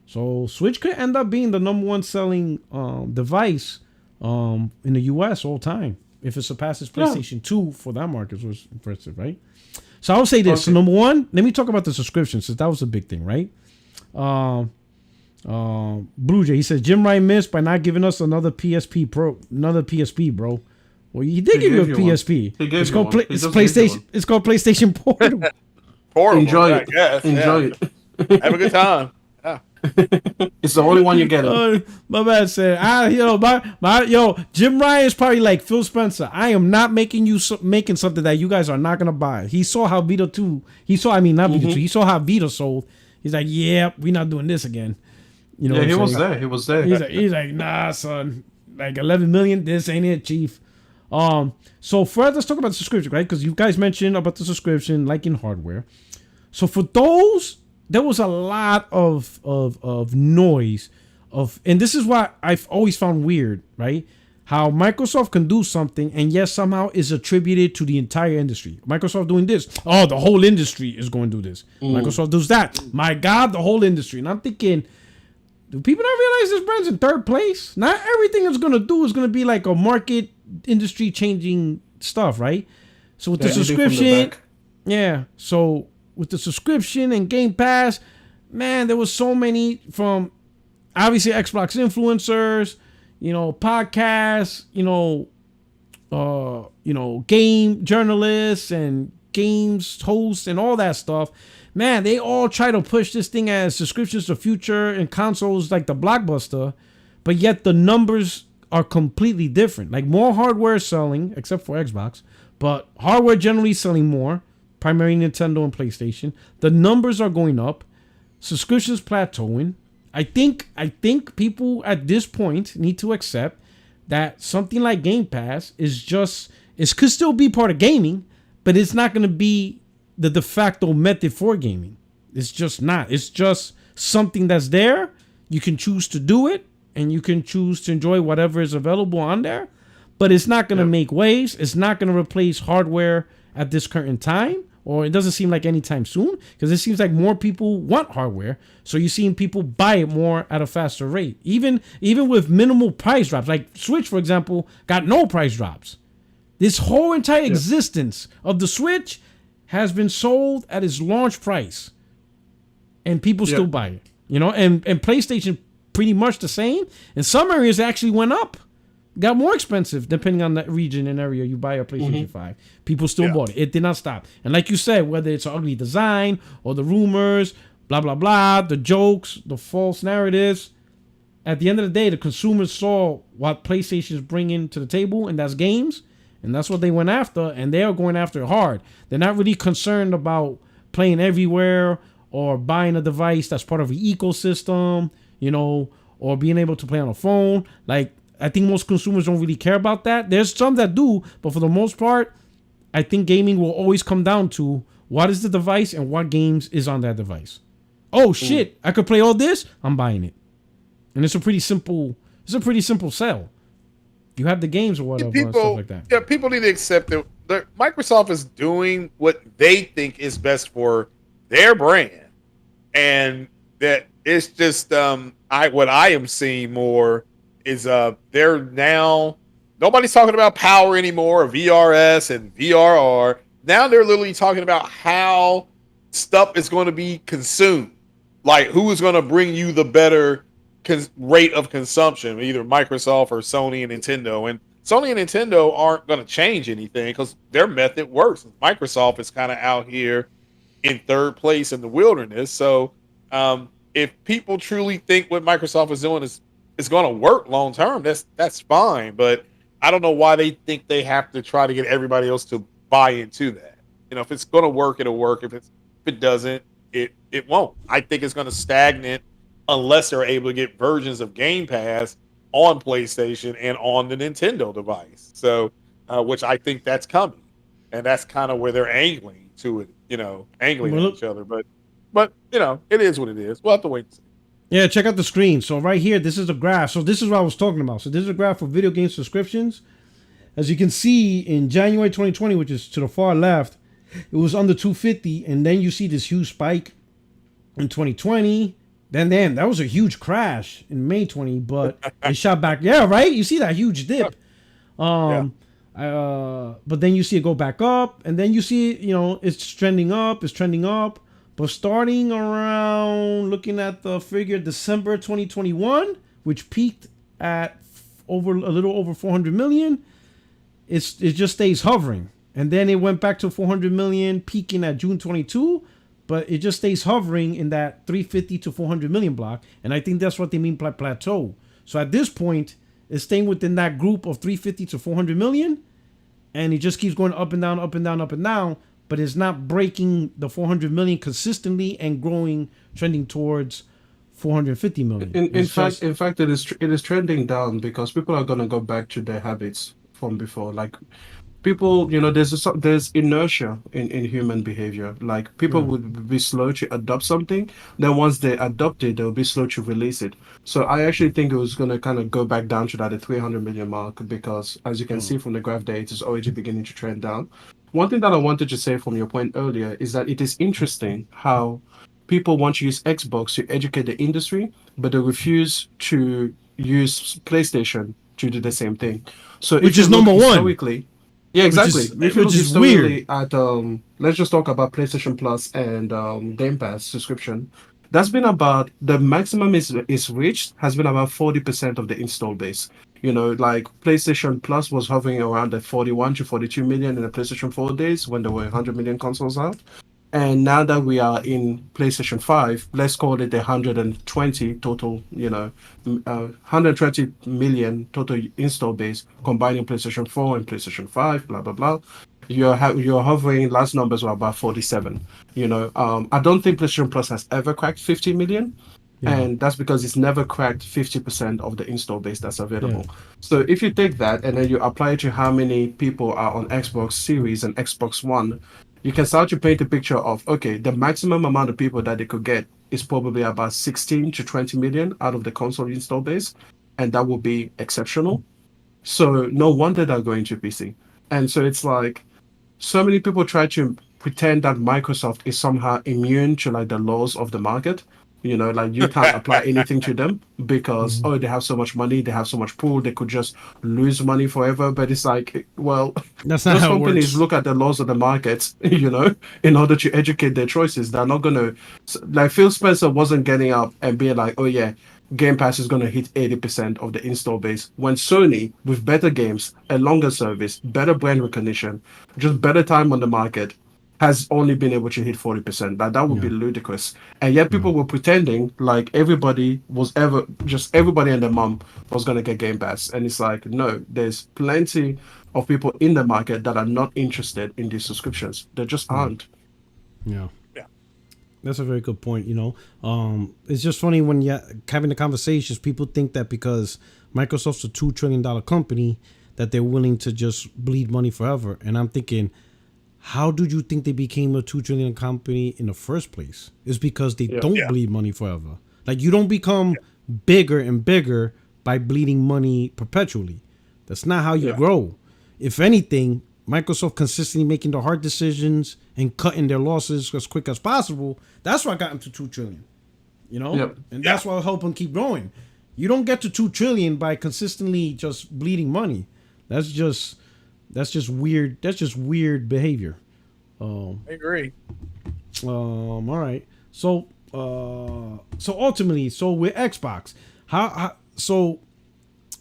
So Switch could end up being the number one selling device in the US all time if it surpasses PlayStation 2 for that market, which was impressive, right? So I'll say this. Okay. So number one, let me talk about the subscription since that was a big thing, right? Blue Jay, he says Jim Ryan missed by not giving us another PSP bro. Well, he did give you a PSP. It's called PlayStation. It's called PlayStation Portable. Portable. Enjoy it. Enjoy it. Have a good time. Yeah. It's the only one you get. My man said, Jim Ryan is probably like Phil Spencer. I am not making making something that you guys are not gonna buy. He saw how Vita 2. He saw how Vita sold. He's like, yeah, we're not doing this again. You know, yeah, he was there. He was there. He's like, nah, son. Like 11 million. This ain't it, chief. So first, let's talk about the subscription, right? Because you guys mentioned about the subscription, like in hardware. So for those, there was a lot of noise and this is what I've always found weird, right? How Microsoft can do something and yes, somehow is attributed to the entire industry. Microsoft doing this. Oh, the whole industry is going to do this. Microsoft does that. My God, the whole industry. And I'm thinking, do people not realize this brand's in third place? Not everything it's going to do is going to be like a market industry changing stuff, right? So with the subscription, so with the subscription and Game Pass, man, there was so many from obviously Xbox influencers, podcasts, game journalists and games hosts and all that stuff. Man, they all try to push this thing as subscriptions to future and consoles like the blockbuster, but yet the numbers are completely different. Like more hardware selling, except for Xbox, but hardware generally selling more, primarily Nintendo and PlayStation. The numbers are going up. Subscriptions plateauing. I think people at this point need to accept that something like Game Pass could still be part of gaming, but it's not going to be the de facto method for gaming. It's just not. It's just something that's there. You can choose to do it, and you can choose to enjoy whatever is available on there, but it's not going to make waves. It's not going to replace hardware at this current time, or it doesn't seem like anytime soon, because it seems like more people want hardware. So you're seeing people buy it more at a faster rate, even with minimal price drops. Like Switch, for example, got no price drops. This whole entire existence of the Switch has been sold at its launch price, and people still buy it. And PlayStation pretty much the same. In some areas, it actually went up. Got more expensive depending on the region and area you buy a PlayStation 5. People still bought it. It did not stop. And like you said, whether it's an ugly design or the rumors, blah, blah, blah, the jokes, the false narratives, at the end of the day, the consumers saw what PlayStation is bringing to the table, and that's games. And that's what they went after, and they are going after it hard. They're not really concerned about playing everywhere or buying a device that's part of an ecosystem, or being able to play on a phone. Like, I think most consumers don't really care about that. There's some that do, but for the most part, I think gaming will always come down to what is the device and what games is on that device. Oh shit, I could play all this, I'm buying it. And it's a pretty simple sell. You have the games or whatever, and stuff like that. Yeah, people need to accept that Microsoft is doing what they think is best for their brand, and that it's just what I am seeing more is they're now nobody's talking about power anymore, or VRS and VRR. Now they're literally talking about how stuff is going to be consumed, like who is going to bring you the better rate of consumption, either Microsoft or Sony and Nintendo. And Sony and Nintendo aren't going to change anything because their method works. Microsoft is kind of out here in third place in the wilderness. So if people truly think what Microsoft is doing is going to work long term, that's fine. But I don't know why they think they have to try to get everybody else to buy into that. If it's going to work, it'll work. If it doesn't, it won't. I think it's going to stagnate unless they're able to get versions of Game Pass on PlayStation and on the Nintendo device. So, which I think that's coming, and that's kind of where they're angling to it. Angling at each other. But it is what it is. We'll have to wait and see. Yeah, check out the screen. So right here, this is a graph. So this is what I was talking about. So this is a graph for video game subscriptions. As you can see, in January 2020, which is to the far left, it was under 250, and then you see this huge spike in 2020. Then that was a huge crash in May 20, but it shot back. Yeah, right? You see that huge dip. But then you see it go back up, and then you see it's trending up. But starting around, looking at the figure, December 2021, which peaked at a little over 400 million, it just stays hovering. And then it went back to 400 million, peaking at June 22, but it just stays hovering in that 350 to 400 million block. And I think that's what they mean by plateau. So at this point, it's staying within that group of 350 to 400 million, and it just keeps going up and down, up and down, up and down, but it's not breaking the 400 million consistently and growing, trending towards 450 million. In fact, it is trending down because people are going to go back to their habits from before. Like people, there's inertia in human behavior. Like people would be slow to adopt something, then once they adopt it, they'll be slow to release it. So I actually think it was going to kind of go back down to that 300 million mark because, as you can see from the graph there, it is already beginning to trend down. One thing that I wanted to say from your point earlier is that it is interesting how people want to use Xbox to educate the industry, but they refuse to use PlayStation to do the same thing. So which is number one. Yeah, exactly. Which is weird. At let's just talk about PlayStation Plus and Game Pass subscription. That's been about the maximum is reached has been about 40% of the install base. Like PlayStation Plus was hovering around the 41 to 42 million in the PlayStation 4 days when there were 100 million consoles out. And now that we are in PlayStation 5, let's call it 120 total, 120 million total install base, combining PlayStation 4 and PlayStation 5, blah, blah, blah. You're hovering, last numbers were about 47. I don't think PlayStation Plus has ever cracked 50 million. Yeah. And that's because it's never cracked 50% of the install base that's available. Yeah. So if you take that and then you apply it to how many people are on Xbox Series and Xbox One, you can start to paint a picture of, okay, the maximum amount of people that they could get is probably about 16 to 20 million out of the console install base. And that would be exceptional. So no wonder they're going to PC. And so it's like, so many people try to pretend that Microsoft is somehow immune to like the laws of the market. Like you can't apply anything to them because, they have so much money, they have so much pool, they could just lose money forever. But it's like, well, that's not how companies it works. Look at the laws of the market, in order to educate their choices. They're not going to, like Phil Spencer wasn't getting up and being like, oh yeah, Game Pass is going to hit 80% of the install base. When Sony, with better games, a longer service, better brand recognition, just better time on the market, has only been able to hit 40%. That would be ludicrous. And yet people were pretending like everybody and their mom was going to get Game Pass. And it's like, no, there's plenty of people in the market that are not interested in these subscriptions. They just aren't. Yeah. That's a very good point. It's just funny when you're having the conversations, people think that because Microsoft's a $2 trillion company that they're willing to just bleed money forever. And I'm thinking, how did you think they became a $2 trillion company in the first place? It's because they don't bleed money forever. Like you don't become bigger and bigger by bleeding money perpetually. That's not how you grow. If anything, Microsoft consistently making the hard decisions and cutting their losses as quick as possible. That's what got them to $2 trillion. And that's why I help them keep growing. You don't get to $2 trillion by consistently just bleeding money. That's just weird. That's just weird behavior. I agree. All right. So ultimately, with Xbox, So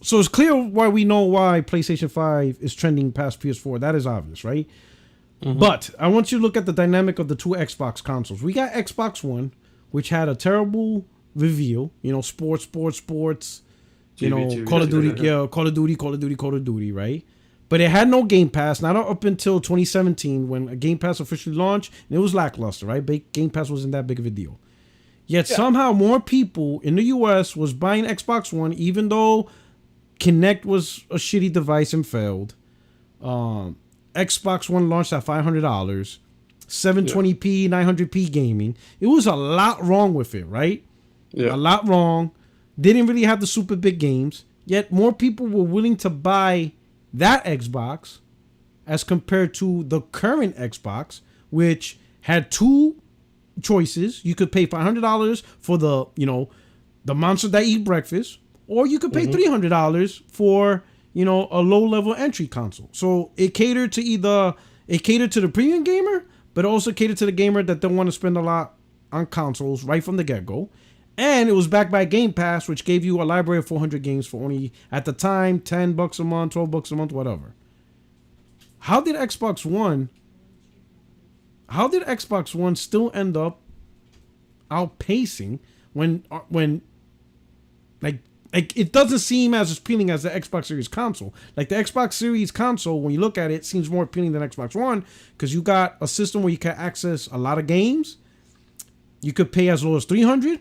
it's clear why we know why PlayStation 5 is trending past PS4. That is obvious, right? Mm-hmm. But I want you to look at the dynamic of the two Xbox consoles. We got Xbox One, which had a terrible reveal. You know, sports. You know, Call of Duty, right? But it had no Game Pass, not up until 2017 when a Game Pass officially launched, and it was lackluster, right? Game Pass wasn't that big of a deal. Yet somehow more people in the US was buying Xbox One, even though Kinect was a shitty device and failed. Xbox One launched at $500, 720p, 900p gaming. It was a lot wrong with it, right? Yeah. A lot wrong. Didn't really have the super big games. Yet more people were willing to buy that Xbox as compared to the current Xbox, which had two choices. You could pay $500 for the monster that eat breakfast, or you could pay $300 for a low level entry console. So it catered to the premium gamer, but also catered to the gamer that don't want to spend a lot on consoles right from the get go. And it was backed by Game Pass, which gave you a library of 400 games for only, at the time, $10 a month, $12 a month, whatever. How did Xbox One still end up outpacing when like it doesn't seem as appealing as the Xbox Series console. Like the Xbox Series console, when you look at it, seems more appealing than Xbox One because you got a system where you can access a lot of games. You could pay as low as $300.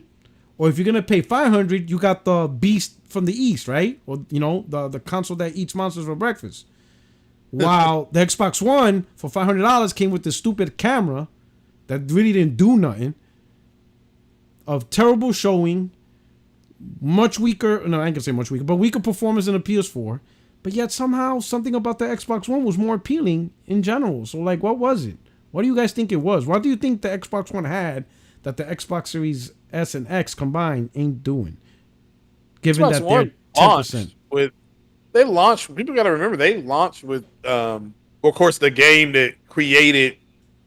Or if you're gonna pay $500, you got the Beast from the East, right? Or the console that eats monsters for breakfast. While the Xbox One for $500 came with this stupid camera that really didn't do nothing. Of terrible showing, much weaker. No, I ain't gonna say much weaker, but weaker performance than a PS4. But yet somehow something about the Xbox One was more appealing in general. So like, what was it? What do you guys think it was? What do you think the Xbox One had that the Xbox Series S and X combined ain't doing? Given Xbox that One they're 10%. They launched. People got to remember they launched with, of course, the game that created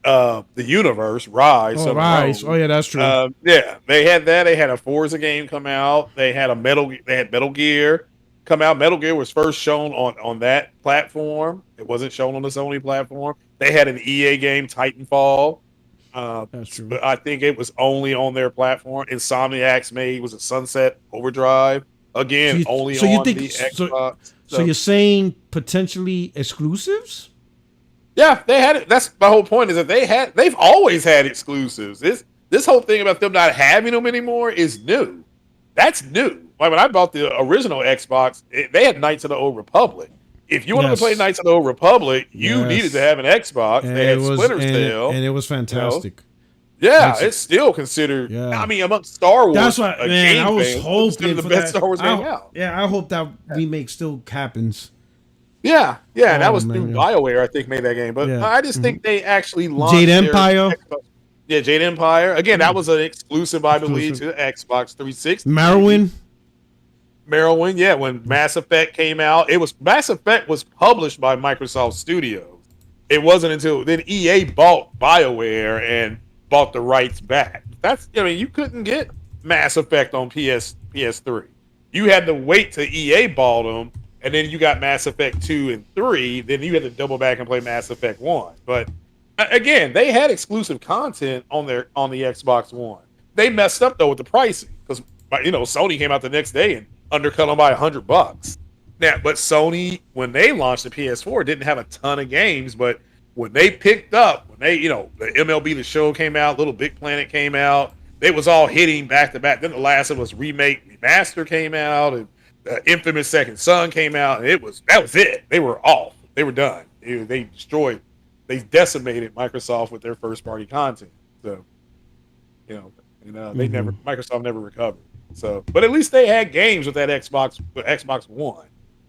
the universe, Rise. Oh, Rise. Oh yeah, that's true. Yeah, they had that. They had a Forza game come out. They had Metal Gear come out. Metal Gear was first shown on that platform. It wasn't shown on the Sony platform. They had an EA game, Titanfall. That's true. But I think it was only on their platform. Insomniac's was a Sunset Overdrive. Again, only on the Xbox. So you're saying potentially exclusives? Yeah, they had it. That's my whole point, is that they've always had exclusives. This whole thing about them not having them anymore is new. That's new. Like when I bought the original Xbox, they had Knights of the Old Republic. If you wanted to play Knights of the Old Republic, you needed to have an Xbox. And they had Splinter Cell. And it was fantastic. Yeah, it's still considered. Yeah. I mean, amongst Star Wars, that's what I was hoping the best Star Wars game out. Yeah, I hope that remake still happens. Yeah, that was through BioWare. I think made that game, but I just think they actually launched Jade Empire. Yeah, Jade Empire. Again, that was an exclusive, I believe, to the Xbox 360. Morrowind, yeah. When Mass Effect came out, Mass Effect was published by Microsoft Studios. It wasn't until then EA bought BioWare and bought the rights back. You couldn't get Mass Effect on PS3. You had to wait till EA bought them, and then you got Mass Effect 2 and 3. Then you had to double back and play Mass Effect 1. But again, they had exclusive content on the Xbox One. They messed up though with the pricing because Sony came out the next day and undercut them by $100. Now, but Sony, when they launched the PS4, didn't have a ton of games, but when they picked up, the MLB The Show came out, Little Big Planet came out, they was all hitting back to back. Then The Last of Us remake, remaster came out, and Infamous Second Son came out, and that was it. They were off. They were done. They decimated Microsoft with their first party content. So, Microsoft never recovered. So, but at least they had games with that Xbox One.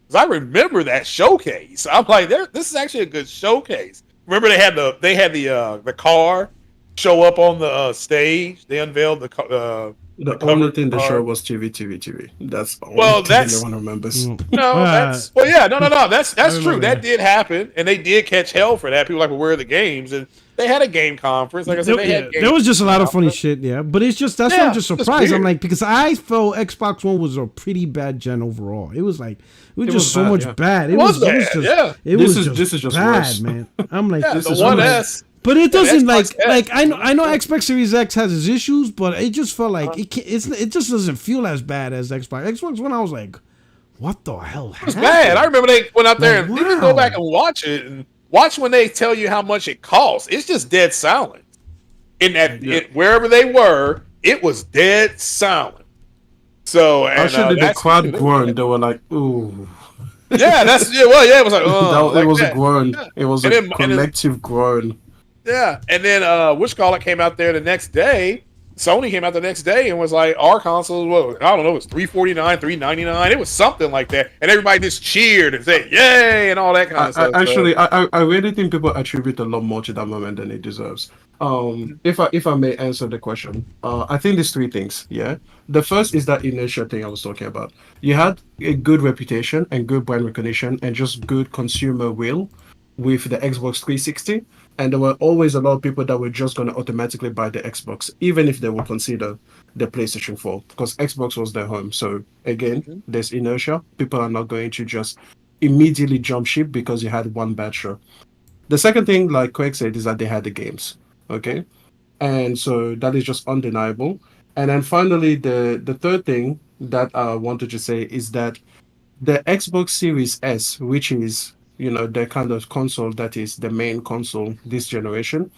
Because I remember that showcase. I'm like, this is actually a good showcase. Remember they had the car show up on the stage. They unveiled the The only cover thing they showed art. was TV. That's the only Well, thing that's anyone remembers. no, that's well, yeah, no. That's I true. remember That that. did happen, and they did catch hell for that. People like, well, where are the games? And they had a game conference. Like I said, they had games. There was just a lot of funny conference. shit, yeah. But it's just that's why I'm just it's surprised. I'm weird. like, because I felt Xbox One was a pretty bad gen overall. It was like it was just so bad, much yeah. bad. It was bad, yeah. This is just bad, worse. man. I'm like, Yeah, this the is One like, S. but it doesn't Xbox S. I know Xbox Series X has its issues, but it just felt like it just doesn't feel as bad as Xbox One. I was like, what the hell It was bad. I remember they went out there and you can go back and watch it and watch when they tell you how much it costs. It's just dead silent. In that wherever they were, it was dead silent. So and, Actually, the crowd groaned. They were like, "Ooh." Yeah, it was like, oh, It was that. a groan. Yeah. It was a collective groan. Yeah, and then Wishcaller came out there the next day. Sony came out the next day and was like, our console, I don't know, it was $349, $399. It was something like that, and everybody just cheered and said, "Yay!" and all that kind of stuff. Actually, I really think people attribute a lot more to that moment than it deserves. If I may answer the question, I think there's three things. Yeah, the first is that inertia thing I was talking about. You had a good reputation and good brand recognition and just good consumer will with the Xbox 360, and there were always a lot of people that were just going to automatically buy the Xbox, even if they would consider the PlayStation 4, because Xbox was their home. So again, there's inertia. People are not going to just immediately jump ship because you had one bad show. The second thing, like Craig said, is that they had the games. Okay, and so that is just undeniable. And then finally, the third thing that I wanted to say is that the Xbox Series S, which is the kind of console that is the main console this generation,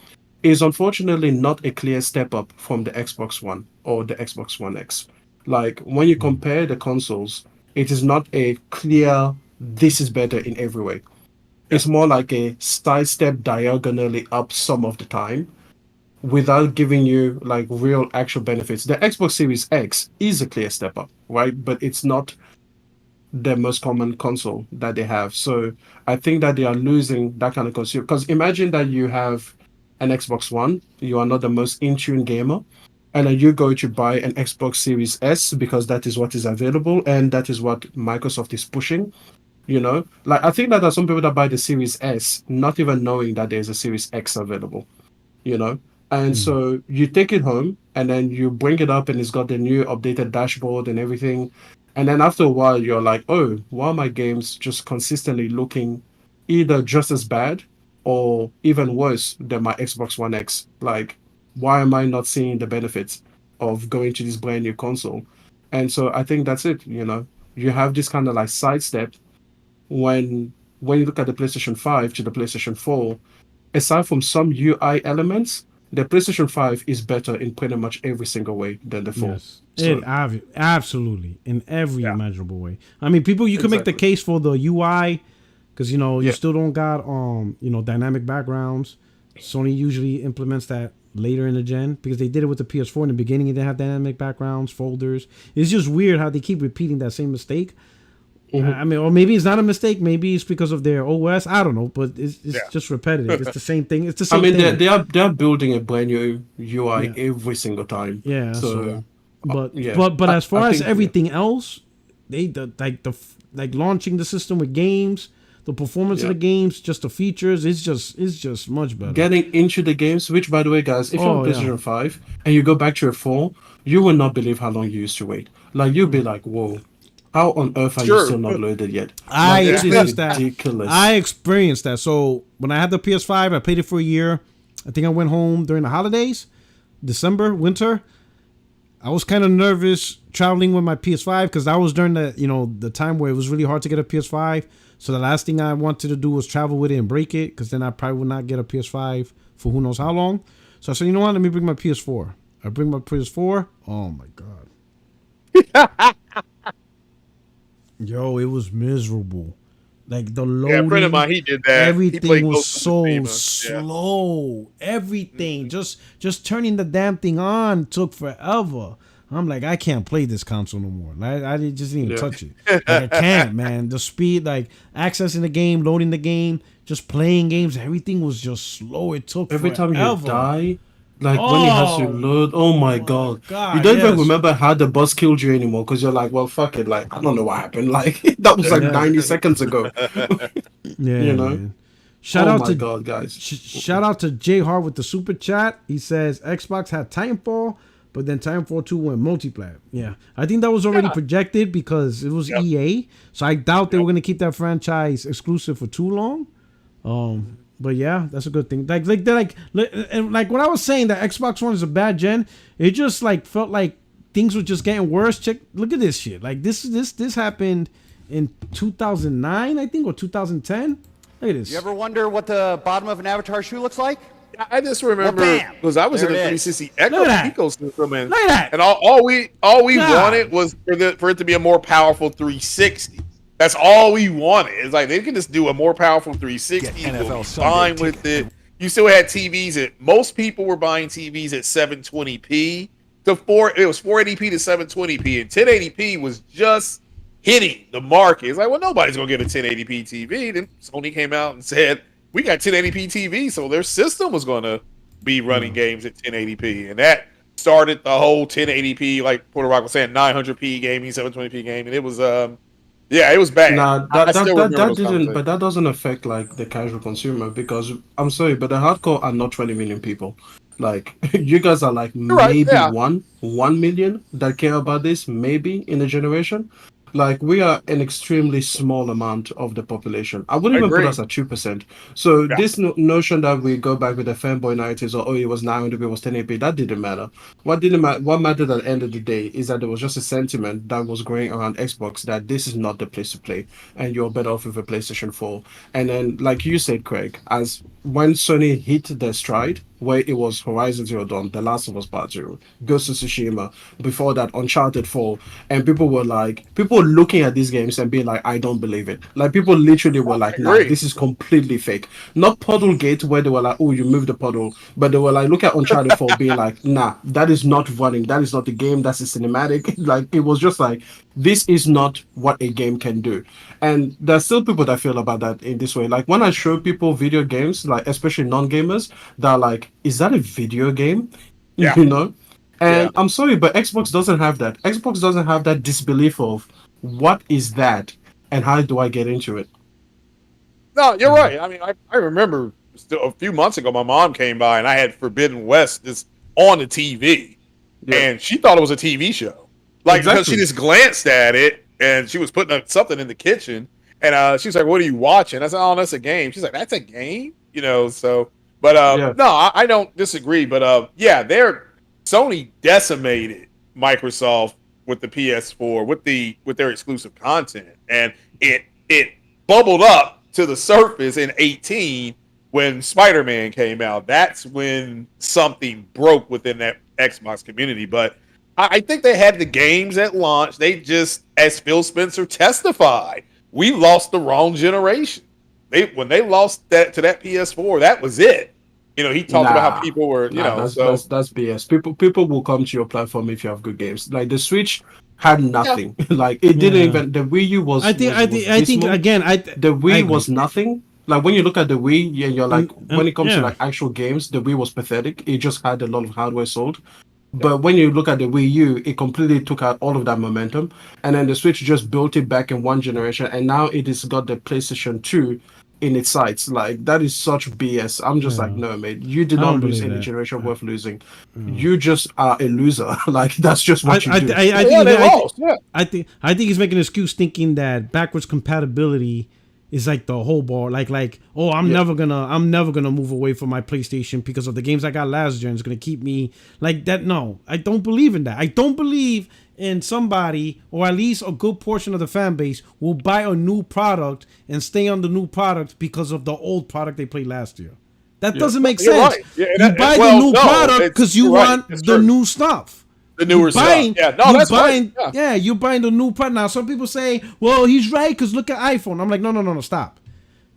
is unfortunately not a clear step up from the Xbox One or the Xbox One X. Like when you compare the consoles, it is not a clear this is better in every way. It's more like a sidestep diagonally up some of the time without giving you like real actual benefits. The Xbox Series X is a clear step up, right? But it's not the most common console that they have. So I think that they are losing that kind of consumer. Because imagine that you have an Xbox One, you are not the most in-tune gamer, and then you go to buy an Xbox Series S because that is what is available and that is what Microsoft is pushing. Like I think that there are some people that buy the Series S not even knowing that there's a Series X available. And so you take it home and then you bring it up and it's got the new updated dashboard and everything. And then after a while, you're like, oh, why are my games just consistently looking either just as bad or even worse than my Xbox One X? Like, why am I not seeing the benefits of going to this brand new console? And so I think that's it. You have this kind of like sidestep when you look at the PlayStation 5 to the PlayStation 4, aside from some UI elements, the PlayStation 5 is better in pretty much every single way than the 4. Yes, absolutely in every imaginable way. I mean, you can make the Exactly. case for the UI because you still don't got dynamic backgrounds. Sony usually implements that later in the gen because they did it with the PS4 in the beginning. It didn't have dynamic backgrounds, folders. It's just weird how they keep repeating that same mistake. I mean, or maybe it's not a mistake. Maybe it's because of their OS. I don't know, but it's just repetitive. It's the same thing. It's the same thing. They are building a brand new UI every single time. Yeah. So, but as far as everything else, they like launching the system with games, the performance of the games, just the features, it's just much better. Getting into the games, which by the way, guys, if you're on PlayStation 5 and you go back to a 4, you will not believe how long you used to wait. Like you'll be like, whoa. How on earth are you still not loaded yet? I experienced ridiculous. that. I experienced that. So when I had the PS5, I played it for a year. I think I went home during the holidays, December, winter. I was kind of nervous traveling with my PS5 because that was during the time where it was really hard to get a PS5. So the last thing I wanted to do was travel with it and break it because then I probably would not get a PS5 for who knows how long. So I said, you know what? Let me bring my PS4. I bring my PS4. Oh my God. Yo, it was miserable. Like the loading. Yeah, a friend of mine, he did that. Everything was so slow. Everything, just turning the damn thing on took forever. I'm like, I can't play this console no more. I just didn't even touch it. Like, I can't, man. The speed, like accessing the game, loading the game, just playing games, everything was just slow. It took every forever. time you die, Like when it has to load, oh my god. You God, don't even yes. remember how the bus killed you anymore because you're like, well, fuck it. Like, I don't know what happened. Like, that was like Yeah. 90 seconds ago. Yeah, You know? man. Shout Oh out my to god, guys. shout out to Jay Hart with the super chat. He says Xbox had Titanfall, but then Titanfall 2 went multiplayer. Yeah, I think that was already projected because it was EA. So I doubt they were gonna keep that franchise exclusive for too long. But yeah, that's a good thing. And like when I was saying that Xbox One is a bad gen, it just like felt like things were just getting worse. Look at this shit. Like this happened in 2009, I think, or 2010. Look at this. You ever wonder what the bottom of an Avatar shoe looks like? I just remember because I was in the 360 ecosystem, and all we wanted was for it to be a more powerful 360. That's all we wanted. It's like they can just do a more powerful 360. We'll be fine with it. You still had TVs most people were buying TVs at 720p to it was 480p to 720p, and 1080p was just hitting the market. It's like, well, nobody's gonna get a 1080p TV. Then Sony came out and said, we got 1080p TV, so their system was gonna be running games at 1080p, and that started the whole 1080p, like Puerto Rock was saying, 900p gaming, 720p gaming. It was it was bad. Nah, that didn't, but that doesn't affect like the casual consumer because I'm sorry, but the hardcore are not 20 million people. Like you guys are like maybe 1 million that care about this, maybe in a generation. Like we are an extremely small amount of the population. I wouldn't even put us at 2%. So this notion that we go back with the fanboy narratives or it was 900p, it was 1080p, that didn't matter. What mattered at the end of the day is that there was just a sentiment that was growing around Xbox that this is not the place to play and you're better off with a PlayStation 4. And then like you said, Craig, as when Sony hit their stride, where it was Horizon Zero Dawn, The Last of Us Part 2, Ghost of Tsushima, before that Uncharted 4, and people were looking at these games and being like, I don't believe it. Like people literally were like, nah, this is completely fake. Not Puddlegate where they were like, oh, you moved the puddle, but they were like, look at Uncharted 4 being like, nah, that is not running, that is not the game, that's a cinematic. Like it was just like, this is not what a game can do. And there's still people that feel about that in this way. Like when I show people video games, like especially non-gamers, they're like, is that a video game? Yeah. You know? And I'm sorry, but Xbox doesn't have that. Xbox doesn't have that disbelief of what is that and how do I get into it? No, you're right. I mean, I remember still a few months ago, my mom came by and I had Forbidden West just on the TV, and she thought it was a TV show. Like, because she just glanced at it and she was putting something in the kitchen, and she was like, "What are you watching?" I said, "Oh, that's a game." She's like, "That's a game," you know. So, but no, I don't disagree. But Sony decimated Microsoft with the PS4 with their exclusive content, and it bubbled up to the surface in 18 when Spider-Man came out. That's when something broke within that Xbox community. But I think they had the games at launch. They just, as Phil Spencer testified, we lost the wrong generation. When they lost that to that PS4, that was it. You know, he talked about how people were, that's BS. People will come to your platform if you have good games. Like the Switch had nothing. Like it didn't even. The Wii U was. The Wii was nothing. Like when you look at the Wii, you're like, when it comes to like actual games, the Wii was pathetic. It just had a lot of hardware sold. But when you look at the Wii U, it completely took out all of that momentum, and then the Switch just built it back in one generation, and now it has got the PlayStation 2 in its sights. Like that is such BS. I'm just like, no, mate, you did not lose any generation worth losing. You just are a loser. Like that's just what you do. I think he's making an excuse thinking that backwards compatibility is like the whole bar. Like oh, I'm never gonna move away from my PlayStation because of the games I got last gen. It's gonna keep me like that. No, I don't believe in that. I don't believe in somebody, or at least a good portion of the fan base, will buy a new product and stay on the new product because of the old product they played last year. That doesn't make sense. Right. Yeah, you buy the new product because you want the new stuff. The newer stuff. Yeah, no, that's right. Yeah, you're buying the new product. Now, some people say, well, he's right because look at iPhone. I'm like, no, stop.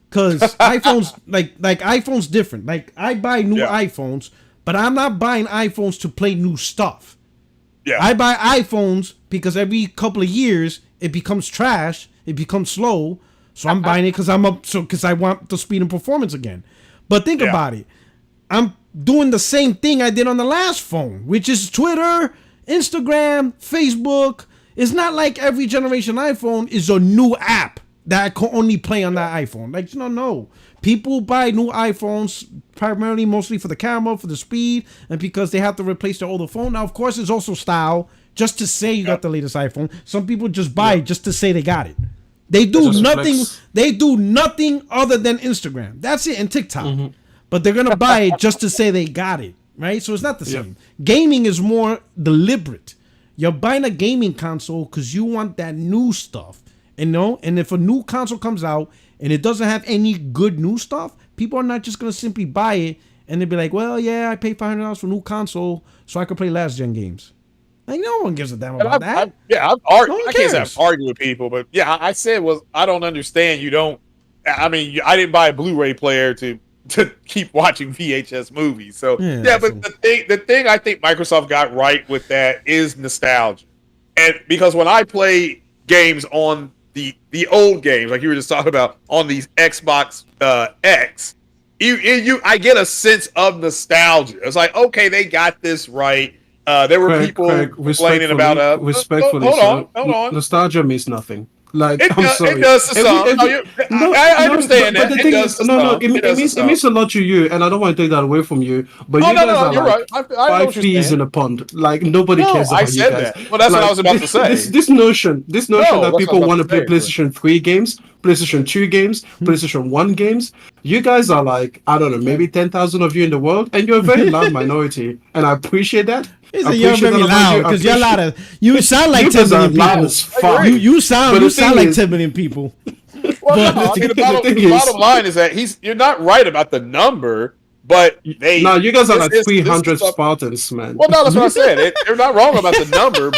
Because iPhone's, like iPhone's different. Like, I buy new iPhones, but I'm not buying iPhones to play new stuff. Yeah. I buy iPhones because every couple of years it becomes trash, it becomes slow, so I'm buying it because I want the speed and performance again. But think about it. I'm doing the same thing I did on the last phone, which is Twitter, Instagram, Facebook. It's not like every generation iPhone is a new app that I can only play on that iPhone. Like, no. People buy new iPhones primarily, mostly for the camera, for the speed, and because they have to replace their older phone. Now, of course, it's also style, just to say you got the latest iPhone. Some people just buy it just to say they got it. They do nothing. They do nothing other than Instagram. That's it, and TikTok. But they're gonna buy it just to say they got it, right? So it's not the same. Gaming is more deliberate. You're buying a gaming console because you want that new stuff, and if a new console comes out and it doesn't have any good new stuff, people are not just gonna simply buy it and they'll be like, well, yeah, I paid $500 for a new console so I could play last gen games. Like, no one gives a damn about that. I can't say I've argued with people, but I said I don't understand. I didn't buy a Blu-ray player to keep watching VHS movies. So but the thing I think Microsoft got right with that is nostalgia, and because when I play games on the old games, like you were just talking about on these Xbox X, I get a sense of nostalgia. It's like, okay, they got this right. There were people complaining about respectfully. Hold on. Nostalgia means nothing. Like, I'm sorry. It does to some. I understand that. But the thing is, it means a lot to you, and I don't want to take that away from you. But you guys are like right. 5 peas in a pond. Like, nobody cares about you guys. That. Well, that's what I was about to say. This notion that people want to play PlayStation 3 games, PlayStation 2 games, PlayStation 1 games. You guys are like, I don't know, maybe 10,000 of you in the world, and you're a very loud minority, and I appreciate that. You're very loud because you're loud. You sound like 10 million people. You sound like 10 million people. Well, the bottom line is that you're not right about the number, but you guys are like 300 Spartans, man. Well, no, that's what I said. They're not wrong about the number,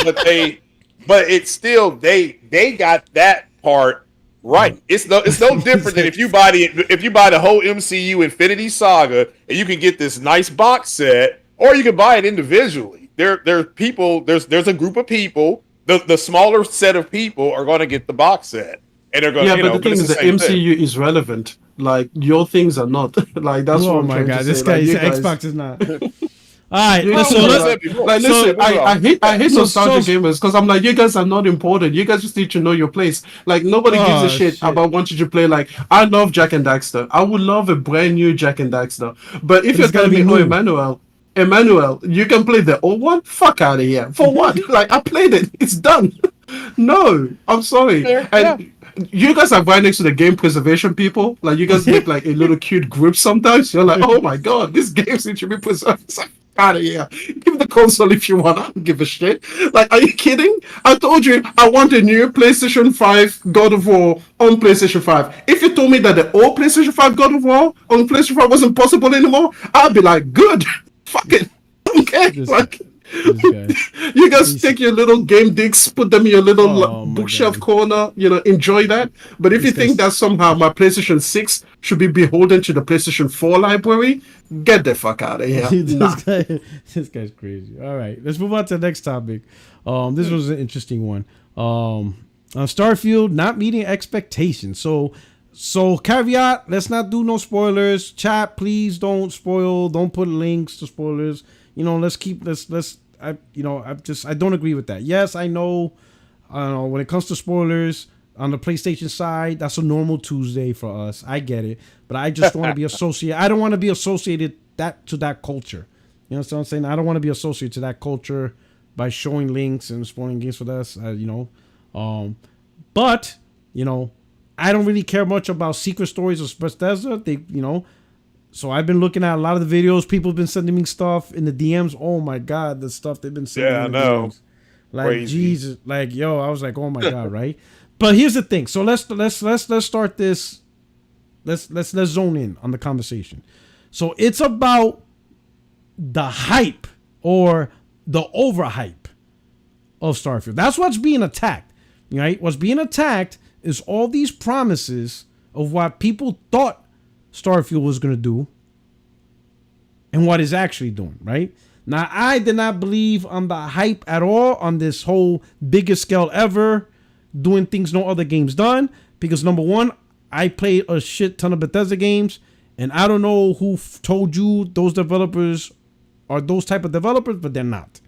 but it's still they got that part right. It's no different than if you buy the whole MCU Infinity Saga and you can get this nice box set, or you can buy it individually. There are people. There's a group of people. The smaller set of people are going to get the box set, and they're going. But the thing is, the MCU is relevant. Like, your things are not. Like, that's what I'm trying to say. This guy, Xbox is not. All right, I hate nostalgia gamers because I'm like, you guys are not important. You guys just need to know your place. Like, nobody gives a shit about wanting to play. Like, I love Jack and Daxter. I would love a brand new Jack and Daxter. But if you're telling me, Emmanuel, you can play the old one? Fuck out of here. For what? Like, I played it. It's done. No, I'm sorry. You guys are right next to the game preservation people. Like, you guys make like a little cute group sometimes. You're like, oh my god, this game seems to be preserved. It's like, out of here. Give the console if you want. I don't give a shit. Like, are you kidding? I told you I want a new PlayStation 5 God of War on PlayStation 5. If you told me that the old PlayStation 5 God of War on PlayStation 5 wasn't possible anymore, I'd be like, good. Fuck it. I don't care. You guys take your little game discs, put them in your little bookshelf corner, enjoy that. But if you think that somehow my PlayStation 6 should be beholden to the PlayStation 4 library, get the fuck out of here. This guy's crazy. All right, let's move on to the next topic. This was an interesting one. Starfield not meeting expectations. So caveat, let's not do no spoilers. Chat, please don't spoil. Don't put links to spoilers. I don't agree with that. Yes, I know when it comes to spoilers on the PlayStation side, that's a normal Tuesday for us. I get it. But I just don't want to be associated. I don't want to be associated to that culture. You know what I'm saying? I don't want to be associated to that culture by showing links and spoiling games for us, but I don't really care much about secret stories of Bethesda. So I've been looking at a lot of the videos. People have been sending me stuff in the DMs. Oh my god, the stuff they've been sending. Yeah, I know. DMs. Like, crazy. Jesus, like, yo, I was like, oh my god, right? But here's the thing. So let's start this. Let's zone in on the conversation. So it's about the hype or the overhype of Starfield. That's what's being attacked, right? What's being attacked is all these promises of what people thought Starfield was going to do and what it's actually doing, right? Now, I did not believe on the hype at all on this whole biggest scale ever, doing things no other game's done, because number one, I played a shit ton of Bethesda games, And I don't know who told you those developers are those type of developers, but they're not.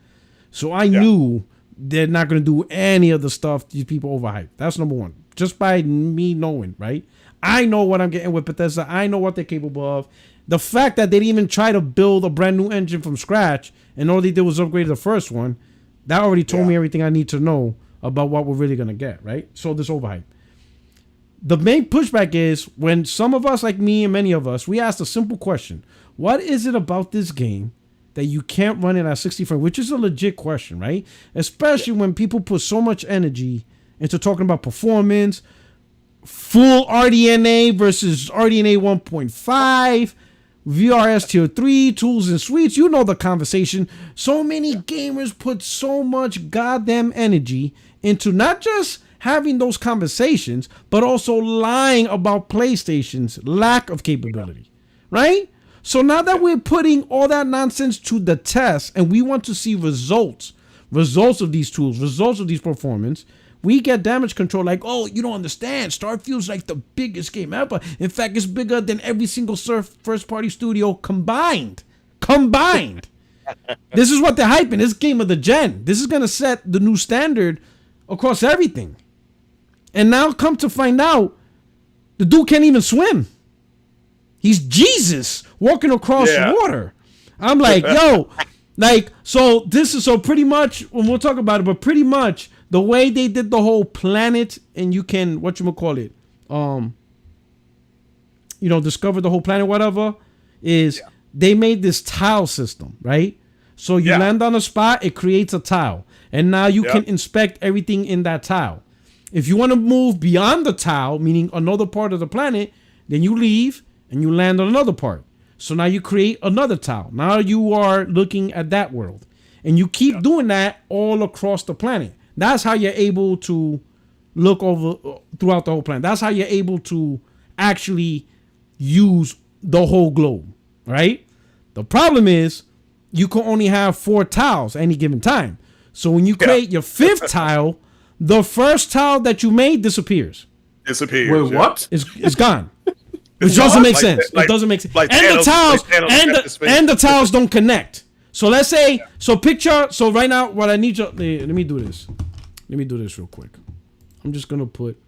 So I knew they're not going to do any of the stuff these people overhype. That's number one. Just by me knowing, right? I know what I'm getting with Bethesda. I know what they're capable of. The fact that they didn't even try to build a brand new engine from scratch and all they did was upgrade the first one, that already told me everything I need to know about what we're really going to get, right? So this overhype. The main pushback is when some of us, like me and many of us, we asked a simple question. What is it about this game that you can't run it at 60 frames? Which is a legit question, right? Especially when people put so much energy into talking about performance, full RDNA versus RDNA 1.5, VRS tier 3, tools and suites. You know the conversation. So many gamers put so much goddamn energy into not just having those conversations, but also lying about PlayStation's lack of capability, right? So now that we're putting all that nonsense to the test and we want to see results of these tools, results of these performance, we get damage control like, oh, you don't understand. Starfield's like the biggest game ever. In fact, it's bigger than every single first-party studio combined. This is what they're hyping. This game of the gen. This is going to set the new standard across everything. And now come to find out, the dude can't even swim. He's Jesus walking across water. I'm like, yo, like, so this is so pretty much, when we'll talk about it, but pretty much the way they did the whole planet and you can, whatchamacallit, discover the whole planet, whatever, is they made this tile system, right? So you land on a spot, it creates a tile. And now you can inspect everything in that tile. If you want to move beyond the tile, meaning another part of the planet, then you leave and you land on another part. So now you create another tile. Now you are looking at that world. And you keep doing that all across the planet. That's how you're able to look over throughout the whole planet. That's how you're able to actually use the whole globe, right? The problem is you can only have 4 tiles at any given time. So when you create your 5th tile, the first tile that you made disappears. Wait, what? It's gone. Which doesn't make sense. It doesn't make sense. And the tiles don't connect. So let's say, so right now, what I need you, let me do this. Let me do this real quick. I'm just going to put,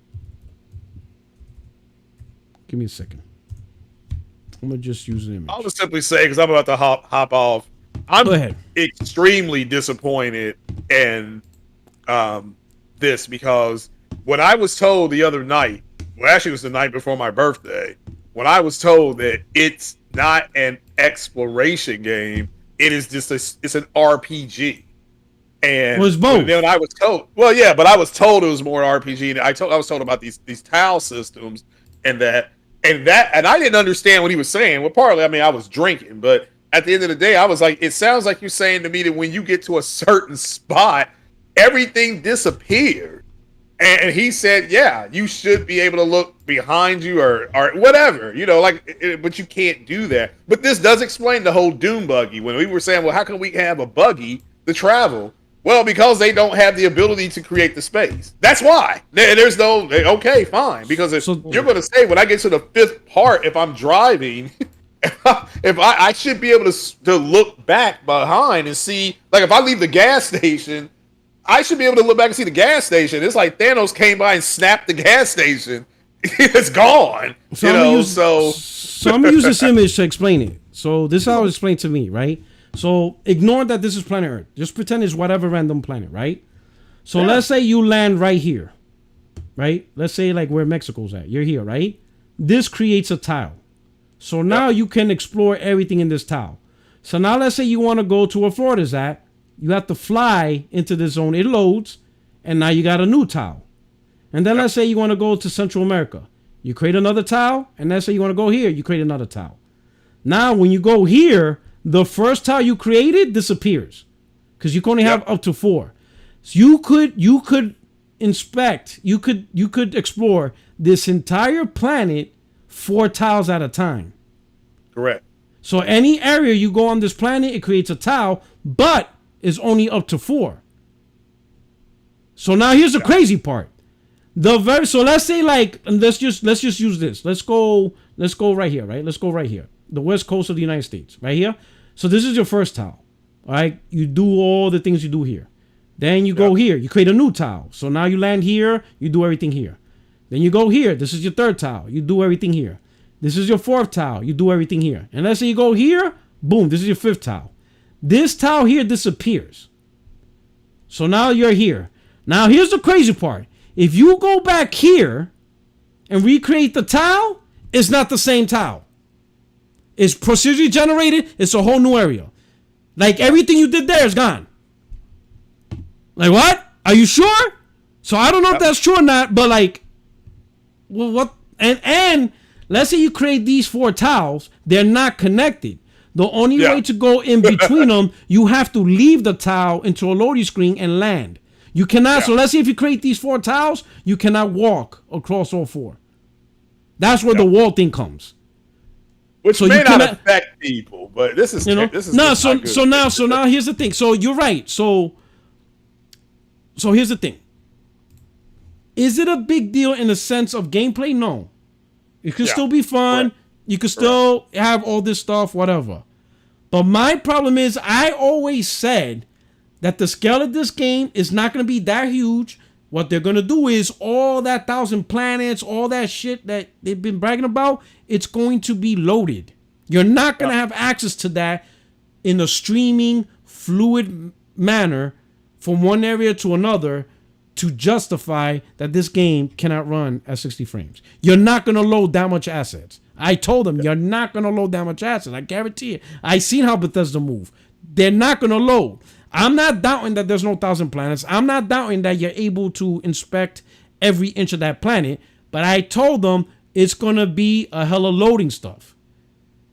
give me a second. I'm going to just use an image. I'll just simply say, because I'm about to hop off, I'm extremely disappointed in this, because when I was told the other night, well, actually it was the night before my birthday, when I was told that it's not an exploration game, it is just it's an RPG. And was both. Then I was told, but I was told it was more RPG. And I was told about these tile systems and that I didn't understand what he was saying. Well, partly, I mean, I was drinking, but at the end of the day, I was like, it sounds like you're saying to me that when you get to a certain spot, everything disappears. And he said, yeah, you should be able to look behind you or whatever, but you can't do that. But this does explain the whole Doom buggy. When we were saying, well, how can we have a buggy to travel? Well, because they don't have the ability to create the space. That's why. There's no, okay, fine. Because if you're going to say, when I get to the 5th part, if I'm driving, if I should be able to look back behind and see, like if I leave the gas station, I should be able to look back and see the gas station. It's like Thanos came by and snapped the gas station. It's gone. So I'm gonna use this image to explain it. So this is how it was explained to me, right? So ignore that this is planet Earth. Just pretend it's whatever random planet, right? So let's say you land right here, right? Let's say like where Mexico's at. You're here, right? This creates a tile. So now you can explore everything in this tile. So now let's say you want to go to where Florida's at. You have to fly into this zone. It loads, and now you got a new tile. And then let's say you want to go to Central America. You create another tile, and let's say you want to go here. You create another tile. Now, when you go here, the first tile you created disappears because you can only have up to 4. So you could inspect, you could explore this entire planet 4 tiles at a time. Correct. So any area you go on this planet, it creates a tile, but is only up to 4. So now here's the crazy part. So let's say like let's just use this. Let's let's go right here, right? Let's go right here. The west coast of the United States, right here. So this is your first tile. All right. You do all the things you do here. Then you go here. You create a new tile. So now you land here. You do everything here. Then you go here. This is your third tile. You do everything here. This is your fourth tile. You do everything here. And let's say you go here. Boom. This is your fifth tile. This tile here disappears. So now you're here. Now here's the crazy part. If you go back here and recreate the tile, it's not the same tile. It's procedurally generated. It's a whole new area. Like everything you did there is gone. Like what? Are you sure? So I don't know if that's true or not, but like, well, what? And let's say you create these 4 tiles. They're not connected. The only way to go in between them, you have to leave the tile into a loading screen and land. You cannot. So let's say if you create these 4 tiles, you cannot walk across all 4. That's where the wall thing comes. Which so may not affect people, but this is this is no. So now here's the thing. So you're right. So here's the thing. Is it a big deal in the sense of gameplay? No. It could still be fun. Correct. You could still have all this stuff, whatever. But my problem is, I always said that the scale of this game is not going to be that huge. What they're going to do is all that 1,000 planets, all that shit that they've been bragging about, it's going to be loaded. You're not going to have access to that in a streaming, fluid manner from one area to another to justify that this game cannot run at 60 frames. You're not going to load that much assets. I told them, you're not going to load that much assets. I guarantee it. I seen how Bethesda move. They're not going to load. I'm not doubting that there's no 1,000 planets. I'm not doubting that you're able to inspect every inch of that planet. But I told them it's going to be a hella loading stuff.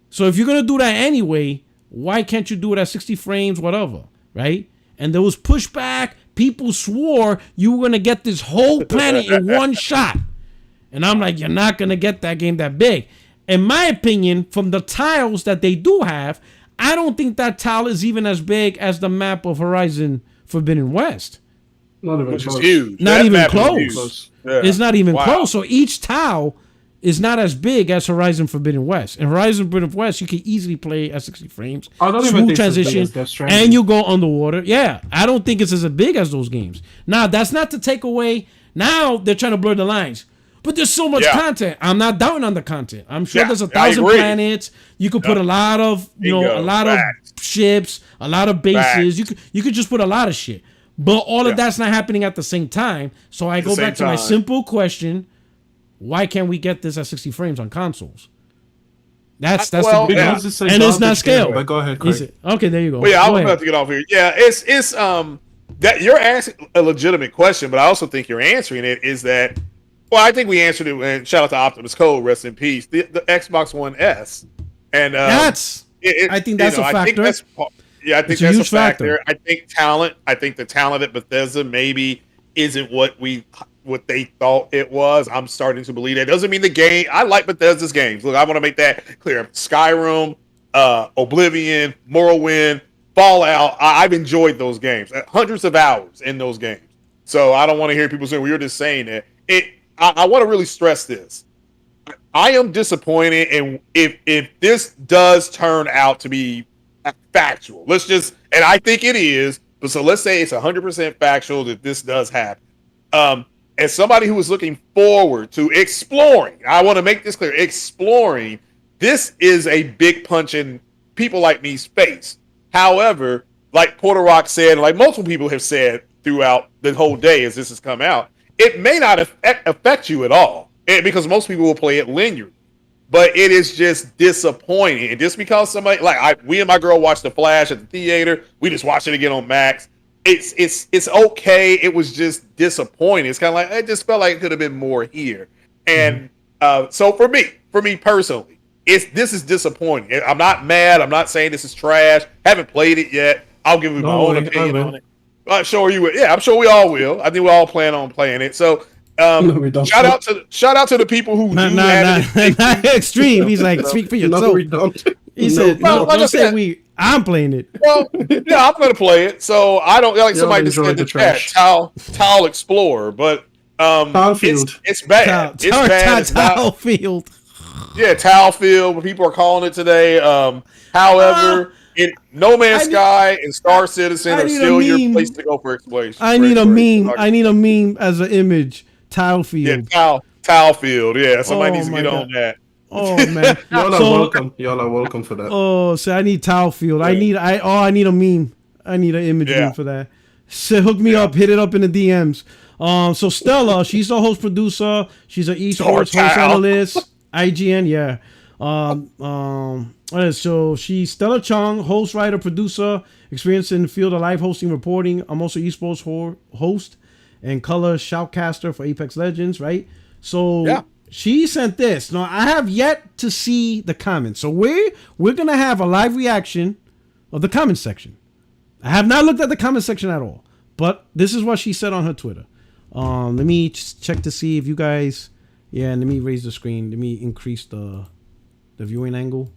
So if you're going to do that anyway, why can't you do it at 60 frames, whatever, right? And there was pushback. People swore you were going to get this whole planet in one shot. And I'm like, you're not going to get that game that big. In my opinion, from the tiles that they do have, I don't think that tile is even as big as the map of Horizon Forbidden West. Not even Which close. is huge. Not That even map is close. huge. Yeah. It's not even Wow. close. So each tile is not as big as Horizon Forbidden West. In Horizon Forbidden West, you can easily play at 60 frames. I don't even Smooth think it's as big transition, as Death Stranding. and you go underwater. Yeah, I don't think it's as big as those games. Now, that's not to take away. Now they're trying to blur the lines. But there's so much content. I'm not doubting on the content. I'm sure there's 1,000 planets. You could put a lot of, a lot of ships, a lot of bases. You could just put a lot of shit. But all of that's not happening at the same time. So I go back to my simple question: why can't we get this at 60 frames on consoles? That's the big one. And it's not scaled. But go ahead, Craig. Okay, there you go. Well, yeah, I was about to get off here. Yeah, it's that you're asking a legitimate question, but I also think you're answering it is that. Well, I think we answered it, and shout out to Optimus Code, rest in peace. The Xbox One S, and I think that's a factor. I think that's a factor. I think talent. I think the talent at Bethesda maybe isn't what they thought it was. I'm starting to believe that. Doesn't mean the game. I like Bethesda's games. Look, I want to make that clear. Skyrim, Oblivion, Morrowind, Fallout. I've enjoyed those games. Hundreds of hours in those games. So I don't want to hear people say, "Well, you're just saying that." I want to really stress this. I am disappointed, and if this does turn out to be factual, and I think it is, but so let's say it's 100% factual that this does happen. As somebody who was looking forward to exploring, I want to make this clear, exploring, this is a big punch in people like me's face. However, like Porter Rock said, like multiple people have said throughout the whole day as this has come out, it may not affect you at all because most people will play it linearly, but it is just disappointing. And just because somebody we and my girl watched The Flash at the theater, we just watched it again on Max. It's okay. It was just disappointing. It's kind of like it just felt like it could have been more here. And so for me personally, this is disappointing. I'm not mad. I'm not saying this is trash. Haven't played it yet. I'll give you my own opinion on it. I'm sure you will. Yeah, I'm sure we all will. I think we all plan on playing it. So, shout out to the people who not extreme. He's like, speak for yourself. No, we don't. He said, don't say we. I'm playing it. Well, yeah, I'm gonna play it. So I don't like somebody just said in the chat, Tile Explorer, but Starfield. it's bad. It's bad. Starfield. Yeah, Tailfield, what people are calling it today. However, No Man's Sky and Star Citizen are still your place to go for exploration. I need a meme. I need a meme as an image. Tilefield. Yeah, Tailfield. Yeah, somebody Oh needs to my get God. on that. Oh man. Y'all are welcome. Y'all are welcome for that. Oh, so I need Tilefield. I need a meme. I need an image meme for that. So hook me up. Hit it up in the DMs. So Stella, she's a host producer. She's an esports host analyst. IGN, yeah. So she's Stella Chung, host, writer, producer, experienced in the field of live hosting, reporting. I'm also esports host and color shoutcaster for Apex Legends, right? So she sent this. Now I have yet to see the comments, so we're gonna have a live reaction of the comment section. I have not looked at the comment section at all, but this is what she said on her Twitter. Let me just check to see if you guys. Yeah, let me raise the screen. Let me increase the viewing angle.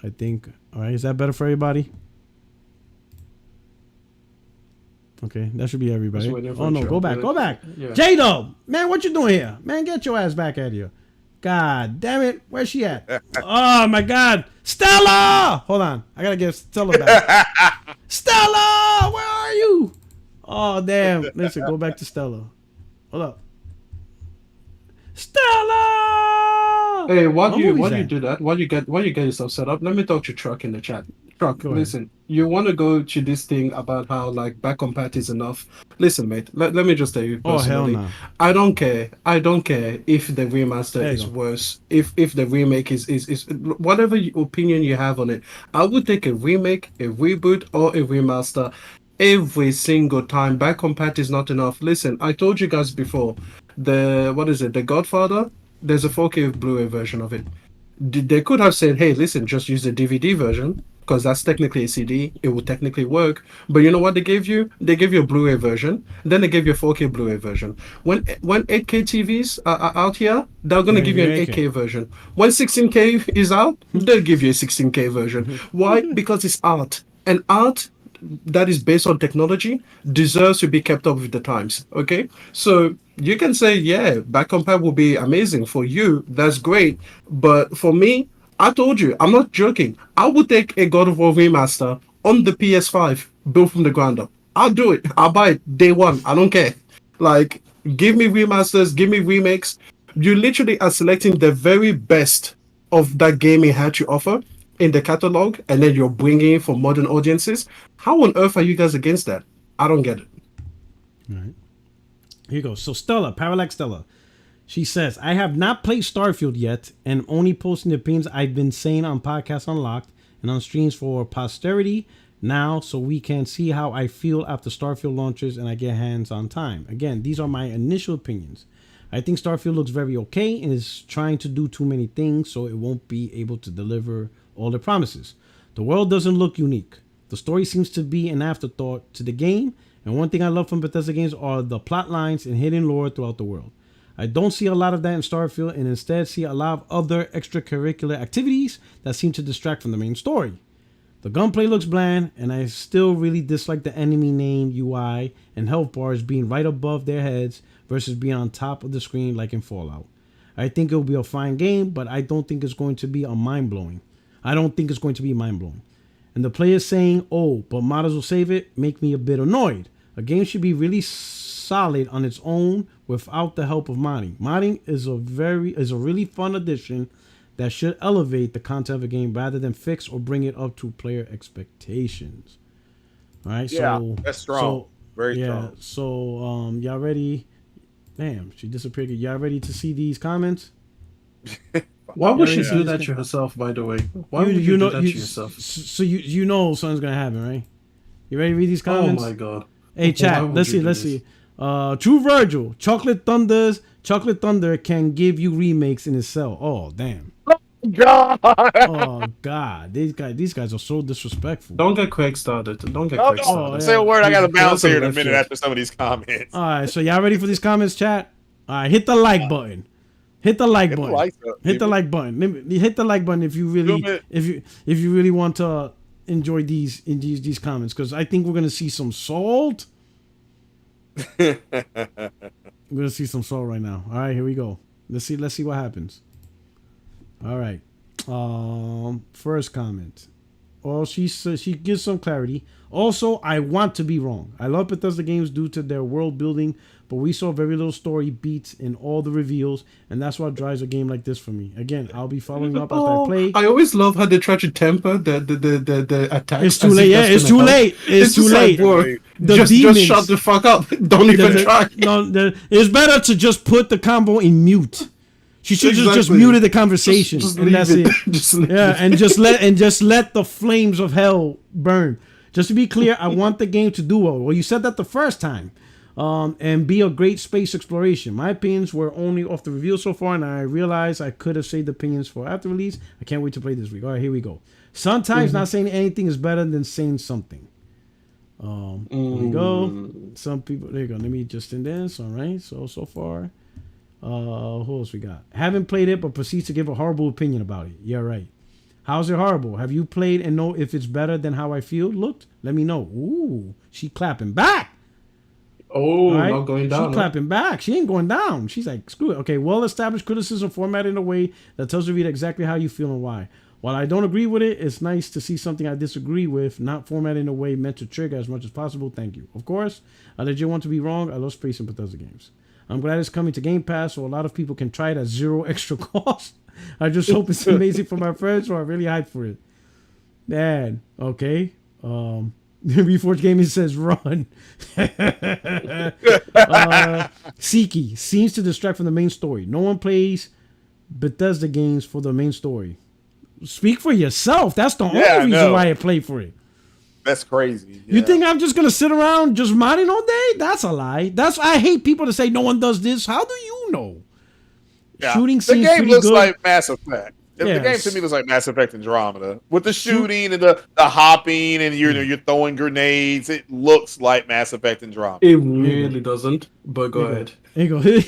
I think. All right, is that better for everybody? Okay, that should be everybody. Oh no, go back. Yeah. J-Dub, man, what you doing here? Man, get your ass back out here. God damn it, where's she at? Oh my God, Stella! Hold on, I gotta get Stella back. Stella, where are you? Oh damn! Listen, go back to Stella. Hold up. Stella! Hey, while you do that, while you get yourself set up, let me talk to Truck in the chat. Truck, listen, you want to go to this thing about how like back compat is enough. Listen, mate, let me just tell you personally. Oh, hell no. I don't care if the remaster is worse, if the remake is whatever opinion you have on it. I would take a remake, a reboot, or a remaster every single time. Back compat is not enough. Listen, I told you guys before, The Godfather, there's a 4K Blu-ray version of it. They could have said, hey, listen, just use the DVD version, because that's technically a CD. It would technically work. But you know what they gave you? They gave you a Blu-ray version. Then they gave you a 4K Blu-ray version. When 8K TVs are out here, they're going to give you an 8K version. When 16K is out, they'll give you a 16K version. Why? Because it's art. And art that is based on technology deserves to be kept up with the times. Okay, so you can say, yeah, back compat will be amazing for you. That's great, but for me, I told you, I'm not joking. I would take a God of War remaster on the PS5, built from the ground up. I'll do it. I'll buy it day one. I don't care. Like, give me remasters, give me remakes. You literally are selecting the very best of that game it had to offer in the catalog, and then you're bringing it for modern audiences. How on earth are you guys against that? I don't get it. All right. Here you go. So Stella, Parallax Stella, she says, I have not played Starfield yet and only posting the opinions I've been saying on Podcasts Unlocked and on streams for posterity now, so we can see how I feel after Starfield launches and I get hands on time. Again, these are my initial opinions. I think Starfield looks very okay and is trying to do too many things, so it won't be able to deliver all the promises. The world doesn't look unique. The story seems to be an afterthought to the game, and one thing I love from Bethesda games are the plot lines and hidden lore throughout the world. I don't see a lot of that in Starfield, and instead see a lot of other extracurricular activities that seem to distract from the main story. The gunplay looks bland, and I still really dislike the enemy name UI and health bars being right above their heads versus being on top of the screen like in Fallout. I think it will be a fine game, but I don't think it's going to be mind-blowing. And the players saying, oh, but modders will save it, make me a bit annoyed. A game should be really solid on its own without the help of modding. Modding is a really fun addition that should elevate the content of a game rather than fix or bring it up to player expectations. All right, so that's strong. Very strong. So y'all ready? Damn, she disappeared. Y'all ready to see these comments? Why would she do that to herself, by the way? Why would you do that to yourself? So you know something's gonna happen, right? You ready to read these comments? Oh my God. Hey chat, let's see. True Virgil, Chocolate Thunder can give you remakes in his cell. Oh damn. God. Oh God, these guys are so disrespectful. Don't get Craig started. Say a word. I got to bounce here in a minute after some of these comments. All right, so y'all ready for these comments, chat? All right, hit the like button. Hit the like button. Hit the like button. Hit the like button if you really want to enjoy these comments, because I think we're gonna see some salt. We're gonna see some salt right now. All right, here we go. Let's see what happens. All right. First comment. Well, she says she gives some clarity. Also, I want to be wrong. I love Bethesda games due to their world building, but we saw very little story beats in all the reveals, and that's what drives a game like this for me. Again, I'll be following up after I play. I always love how they try to temper the attacks. It's too late. Yeah, it's too late. It's too late. Like, just shut the fuck up. Don't even try. It's better to just put the combo in mute. She should just muted the conversation, and that's it. And just let the flames of hell burn. Just to be clear, I want the game to do well. Well, you said that the first time, and be a great space exploration. My opinions were only off the reveal so far, and I realized I could have saved opinions for after release. I can't wait to play this week. All right, here we go. Sometimes not saying anything is better than saying something. Here we go. Some people. There you go. Let me just in this. All right. So far. Who else we got? Haven't played it, but proceeds to give a horrible opinion about it. Yeah, right. How's it horrible? Have you played and know if it's better than how I feel? Looked? Let me know. Ooh, she clapping back. Oh, right? Not going down. She's clapping back. She ain't going down. She's like, screw it. Okay, well-established criticism formatted in a way that tells the reader exactly how you feel and why. While I don't agree with it, it's nice to see something I disagree with, not formatted in a way meant to trigger as much as possible. Thank you. Of course, I legit want to be wrong. I love space and Bethesda games. I'm glad it's coming to Game Pass so a lot of people can try it at zero extra cost. I just hope it's amazing for my friends, so I'm really hyped for it. Man, okay. Reforged Gaming says run. Siki seems to distract from the main story. No one plays Bethesda games for the main story. Speak for yourself. That's the only reason why I play for it. That's crazy. Yeah. You think I'm just gonna sit around just modding all day? That's a lie. I hate people to say no one does this. How do you know? Yeah. Shooting seems pretty good. The game looks like Mass Effect. The game to me looks like Mass Effect Andromeda with the shooting and the hopping and you're throwing grenades. It looks like Mass Effect Andromeda. It really doesn't. But go ahead. There you go.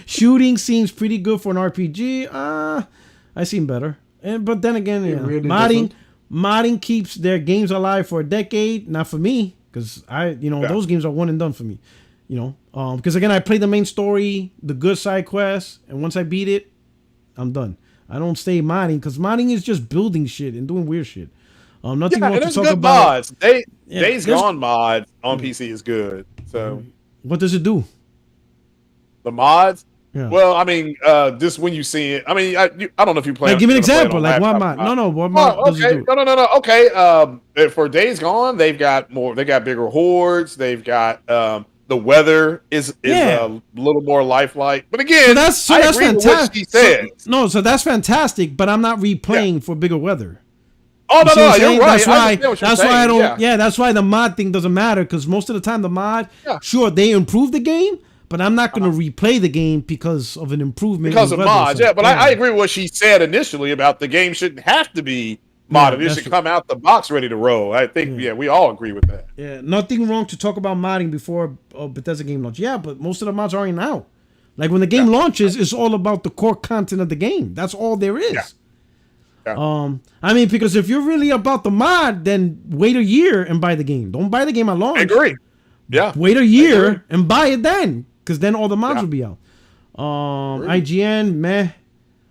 Shooting seems pretty good for an RPG. I seen better. But then again, really modding keeps their games alive for a decade. Not for me, because those games are one and done for me. Because again, I play the main story, the good side quests, and once I beat it, I'm done. I don't stay modding because modding is just building shit and doing weird shit. Nothing more to talk about. Mods. Days Gone mod on PC is good. So what does it do? The mods? Yeah. Well, I mean, just when you see it, I mean, I don't know if you play. Like, give me an example. Like what mod? No. What mod does it do? No. Okay. For Days Gone, they've got more. They got bigger hordes. They've got the weather is a little more lifelike. But again, that's fantastic. What she said. So that's fantastic. But I'm not replaying for bigger weather. Oh no, you're right. That's why I don't. Yeah, that's why the mod thing doesn't matter because most of the time the mod, sure, they improve the game. But I'm not going to replay the game because of an improvement. Because of mods, But I agree with what she said initially about the game shouldn't have to be modded. It should come out the box ready to roll. I think, we all agree with that. Yeah, nothing wrong to talk about modding before a Bethesda game launch. Yeah, but most of the mods aren't out. Like when the game launches, it's all about the core content of the game. That's all there is. Yeah. I mean, because if you're really about the mod, then wait a year and buy the game. Don't buy the game at launch. I agree. Yeah. Wait a year and buy it then. Because then all the mods will be out. IGN, meh.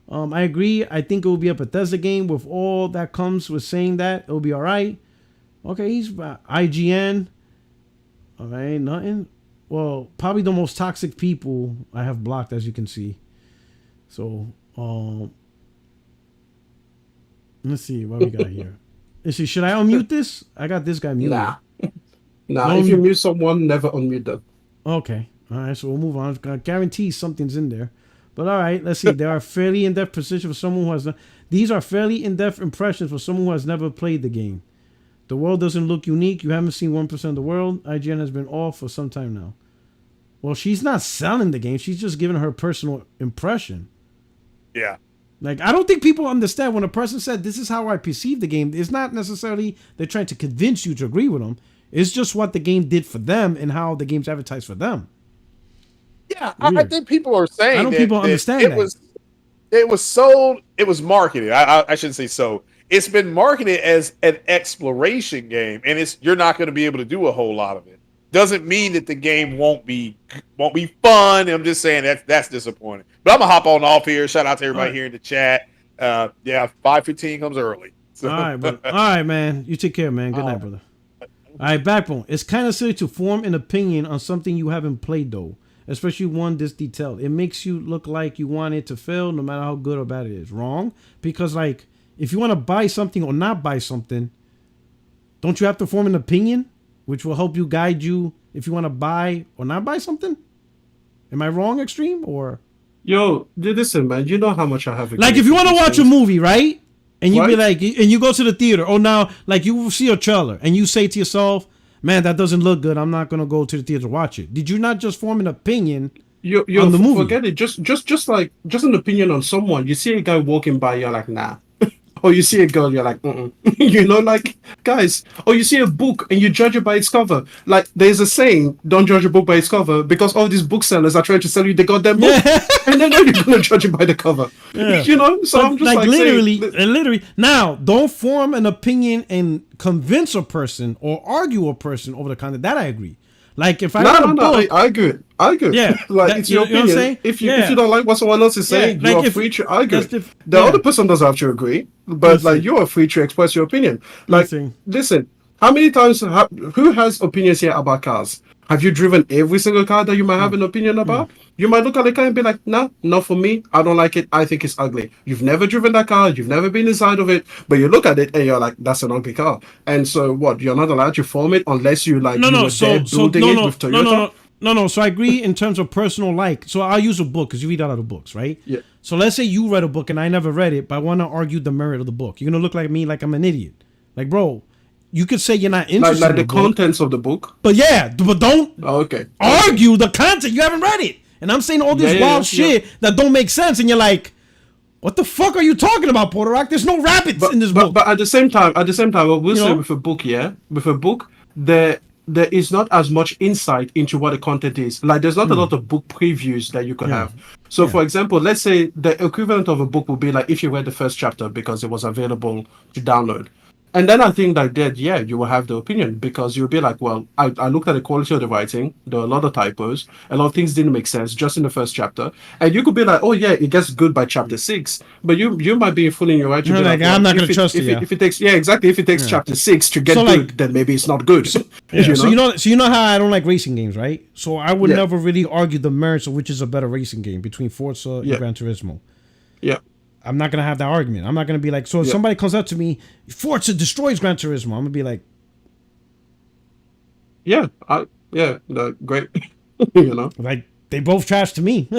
I agree. I think it will be a Bethesda game with all that comes with saying that. It'll be all right. Okay, he's IGN. All right, nothing. Well, probably the most toxic people I have blocked, as you can see. So, let's see what we got here. Let's see, should I unmute this? I got this guy muted. Nah, if you mute someone, never unmute them. Okay. All right, so we'll move on. I guarantee something's in there. But all right, let's see. There are fairly in-depth positions for someone who has... These are fairly in-depth impressions for someone who has never played the game. The world doesn't look unique. You haven't seen 1% of the world. IGN has been off for some time now. Well, she's not selling the game. She's just giving her personal impression. Yeah. Like, I don't think people understand when a person said, this is how I perceive the game. It's not necessarily they're trying to convince you to agree with them. It's just what the game did for them and how the game's advertised for them. Yeah, I think people are saying I don't people understand that. It was sold, it was marketed. I shouldn't say so. It's been marketed as an exploration game, and you're not going to be able to do a whole lot of it. Doesn't mean that the game won't be fun. I'm just saying that's disappointing. But I'm gonna hop on off here. Shout out to everybody here in the chat. Yeah, 5:15 comes early. So. All right, brother. All right, man. You take care, man. Good night, brother. All right, Backbone. It's kind of silly to form an opinion on something you haven't played, though, especially one this detailed. It makes you look like you want it to fail, no matter how good or bad it is. Wrong, because like if you want to buy something or not buy something, don't you have to form an opinion, which will help you guide you if you want to buy or not buy something? Am I wrong, Extreme? Or Yo, listen, man. You know how much I have. like if you want to watch a movie, right? And you be Right. like, and you go to the theater. Oh, now, like you see a trailer and you say to yourself, man, that doesn't look good. I'm not going to go to the theater to watch it. Did you not just form an opinion You on the movie? forget it. Just like an opinion on someone. You see a guy walking by, you're like, nah. Or you see a girl, you're like, mm-mm. You know, like, guys. Or you see a book and you judge it by its cover. Like, there's a saying, don't judge a book by its cover, because all these booksellers are trying to sell you the goddamn book. And then you're going to judge it by the cover. Yeah. You know? So I'm just like literally. Now, don't form an opinion and convince a person or argue a person over the content. That I agree. Like if I read a book, I agree. Yeah, like it's your you know what I'm opinion. saying? If you don't like what someone else is saying, like you are if- free to argue. that's The other person doesn't have to agree, but like you are free to express your opinion. Like, listen, how many times who has opinions here about cars? Have you driven every single car that you might have an opinion about? You might look at the car and be like, nah, not for me. I don't like it. I think it's ugly. You've never driven that car. You've never been inside of it. But you look at it and you're like, that's an ugly car. And so what? You're not allowed to form it unless you like building it with Toyota? No. So I agree in terms of personal like. So I'll use a book because you read a lot of books, right? Yeah. So let's say you read a book and I never read it, but I want to argue the merit of the book. You're gonna look like me, like I'm an idiot. Like, bro, you could say you're not interested Like in the book, contents of the book. but don't Okay. argue the content. You haven't read it, and I'm saying all this wild shit that don't make sense, and you're like, what the fuck are you talking about, Puerto Rock? There's no rabbits in this book. But at the same time, what we'll say know? with a book, there is not as much insight into what the content is. Like, there's not a lot of book previews that you could have. So, for example, let's say the equivalent of a book would be like if you read the first chapter because it was available to download. And then I think that, you will have the opinion because you'll be like, well, I looked at the quality of the writing. There were a lot of typos. A lot of things didn't make sense just in the first chapter. And you could be like, oh, yeah, it gets good by chapter 6. But you might be fully in your right to be like, well, I'm not going to trust you. If it takes, if it takes chapter 6 to get good, then maybe it's not good. Yeah. So you know how I don't like racing games, right? So I would never really argue the merits of which is a better racing game between Forza and Gran Turismo. Yeah. I'm not gonna have that argument. I'm not gonna be like, so if somebody comes up to me, Forza destroys Gran Turismo, I'm gonna be like, great. You know, like they both trash to me.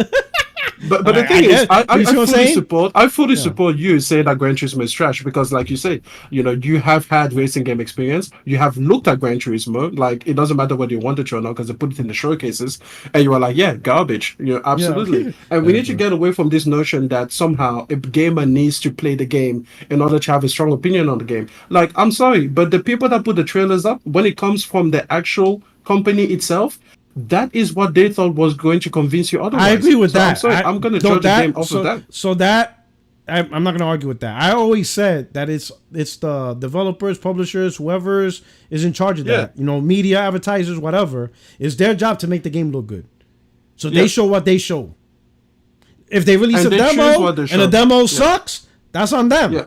But the thing is, I fully Yeah. support you saying that Gran Turismo is trash because, like you say, you have had racing game experience. You have looked at Gran Turismo. Like, it doesn't matter whether you wanted to or not because they put it in the showcases, and you were like, yeah, garbage. Absolutely. And we need to get away from this notion that somehow a gamer needs to play the game in order to have a strong opinion on the game. Like, I'm sorry, but the people that put the trailers up, when it comes from the actual company itself, that is what they thought was going to convince you otherwise. I agree with that. I'm sorry, I'm going to judge the game off of that. So that I'm not going to argue with that. I always said that it's the developers, publishers, whoever is in charge of that. Media, advertisers, whatever. It's their job to make the game look good. So they show what they show. If they release a demo and the demo sucks, that's on them. Yeah.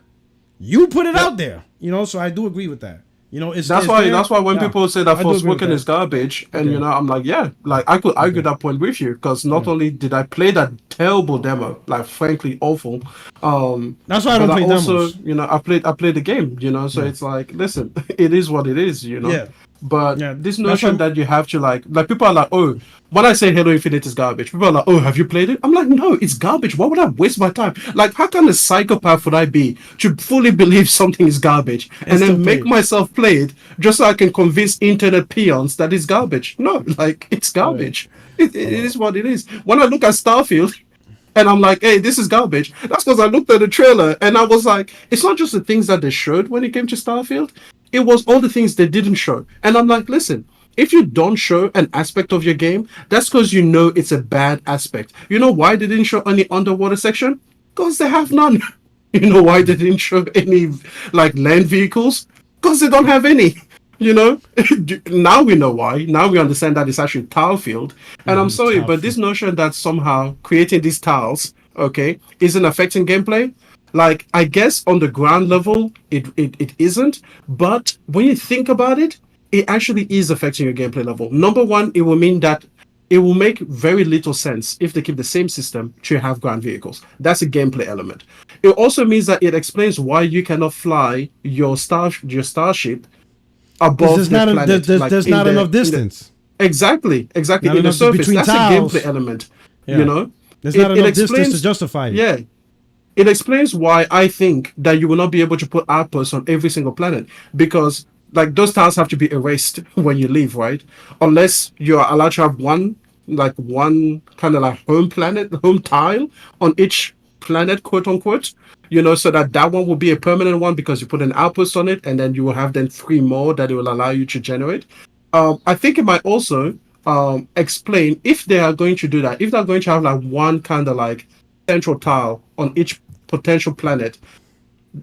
You put it out there. So I do agree with that. That's why when people say that Forspoken is garbage, and I'm like, I could argue that point with you because not only did I play that terrible demo, like frankly awful. That's why I don't play demos. I played the game. So it's like, listen, it is what it is. Yeah. But this notion that you have to like people are like, oh, when I say Halo Infinite is garbage, people are like, oh, have you played it? I'm like, no, it's garbage. Why would I waste my time? Like, how kind of psychopath would I be to fully believe something is garbage and then make myself play it just so I can convince internet peons that it's garbage? No, like, it's garbage. It is what it is. When I look at Starfield, and I'm like, hey, this is garbage. That's because I looked at the trailer and I was like, it's not just the things that they showed when it came to Starfield. It was all the things they didn't show. And I'm like, listen, if you don't show an aspect of your game, that's because you know it's a bad aspect. You know why they didn't show any underwater section? Because they have none. You know why they didn't show any like land vehicles? Because they don't have any. Now we know why. Now we understand that it's actually tile field. And I'm sorry, but this notion that somehow creating these tiles, isn't affecting gameplay. Like, I guess on the ground level, it isn't. But when you think about it, it actually is affecting your gameplay level. Number one, it will mean that it will make very little sense if they keep the same system to have ground vehicles. That's a gameplay element. It also means that it explains why you cannot fly your starship Because above the planet. there's not enough distance. Exactly. Not In the enough surface. between That's tiles. a gameplay element. Yeah. You know? There's not enough distance to explains, justify it. yeah. It explains why I think that you will not be able to put outposts on every single planet, because like those tiles have to be erased when you leave, right? Unless you are allowed to have one kind of like home tile on each planet, quote unquote. So that one will be a permanent one because you put an outpost on it, and then you will have then 3 more that it will allow you to generate. I think it might also explain if they are going to do that, if they're going to have like one kind of like central tile on each potential planet,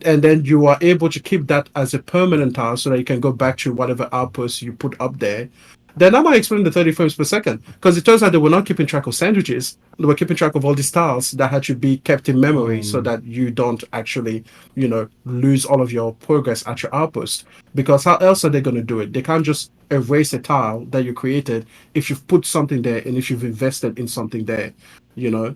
and then you are able to keep that as a permanent tile so that you can go back to whatever outpost you put up there. Then I might explain the 30 frames per second, because it turns out they were not keeping track of sandwiches. They were keeping track of all these tiles that had to be kept in memory so that you don't actually, lose all of your progress at your outpost. Because how else are they going to do it? They can't just erase a tile that you created if you've put something there and if you've invested in something there,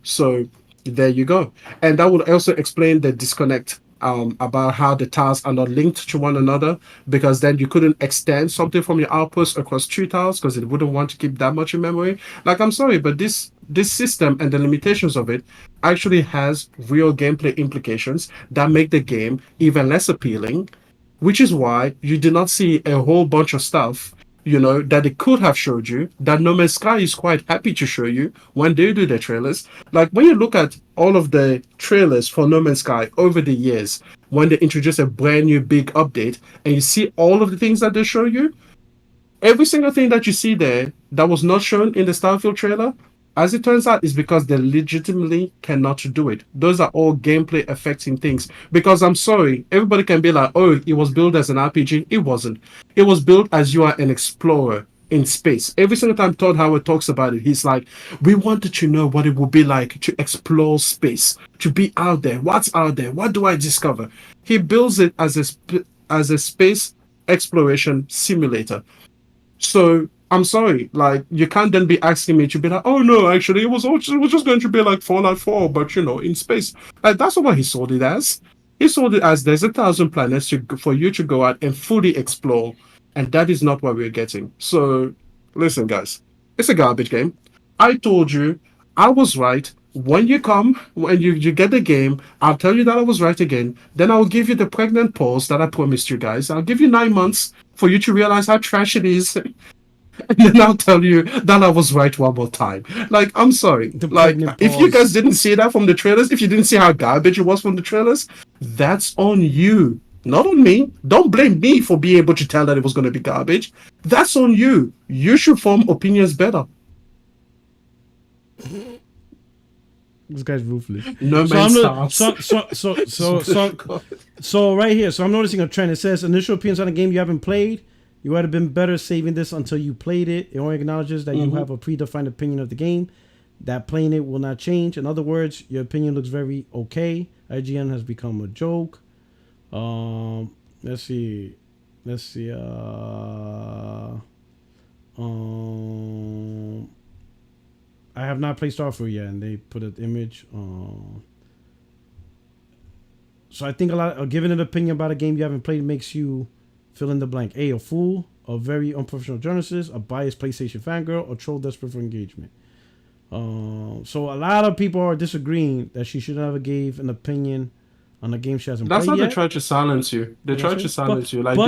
So there you go. And that would also explain the disconnect about how the tiles are not linked to one another, because then you couldn't extend something from your outpost across 2 tiles because it wouldn't want to keep that much in memory. Like, I'm sorry, but this system and the limitations of it actually has real gameplay implications that make the game even less appealing, which is why you do not see a whole bunch of stuff that it could have showed you, that No Man's Sky is quite happy to show you when they do their trailers. Like, when you look at all of the trailers for No Man's Sky over the years, when they introduce a brand new big update, and you see all of the things that they show you, every single thing that you see there that was not shown in the Starfield trailer, as it turns out, is because they legitimately cannot do it. Those are all gameplay affecting things. Because I'm sorry, everybody can be like, oh, it was built as an RPG. It wasn't. It was built as you are an explorer in space. Every single time Todd Howard talks about it, he's like, we wanted to know what it would be like to explore space, to be out there. What's out there? What do I discover? He builds it as a space exploration simulator. So I'm sorry, like, you can't then be asking me to be like, oh no, actually it was just going to be like Fallout 4, but in space. Like, that's not what he sold it as. He sold it as there's 1,000 planets for you to go out and fully explore, and that is not what we're getting. So listen, guys, it's a garbage game. I told you I was right. When you get the game, I'll tell you that I was right again. Then I'll give you the pregnant pause that I promised you guys. I'll give you 9 months for you to realize how trash it is. And then I'll tell you that I was right one more time. Like, I'm sorry. Like, if you guys didn't see that from the trailers, if you didn't see how garbage it was from the trailers, that's on you. Not on me. Don't blame me for being able to tell that it was going to be garbage. That's on you. You should form opinions better. This guy's ruthless. So right here, so I'm noticing a trend. It says initial opinions on a game you haven't played. You would have been better saving this until you played it. It only acknowledges that you have a predefined opinion of the game, that playing it will not change. In other words, your opinion looks very okay. IGN has become a joke. Let's see. I have not played Starfield yet, and they put an image. So I think giving an opinion about a game you haven't played makes you fill in the blank. A fool, a very unprofessional journalist, a biased PlayStation fangirl, a troll desperate for engagement. So a lot of people are disagreeing that she should never gave an opinion on a game she hasn't played yet. That's how they try to silence you. They try to silence you. Like,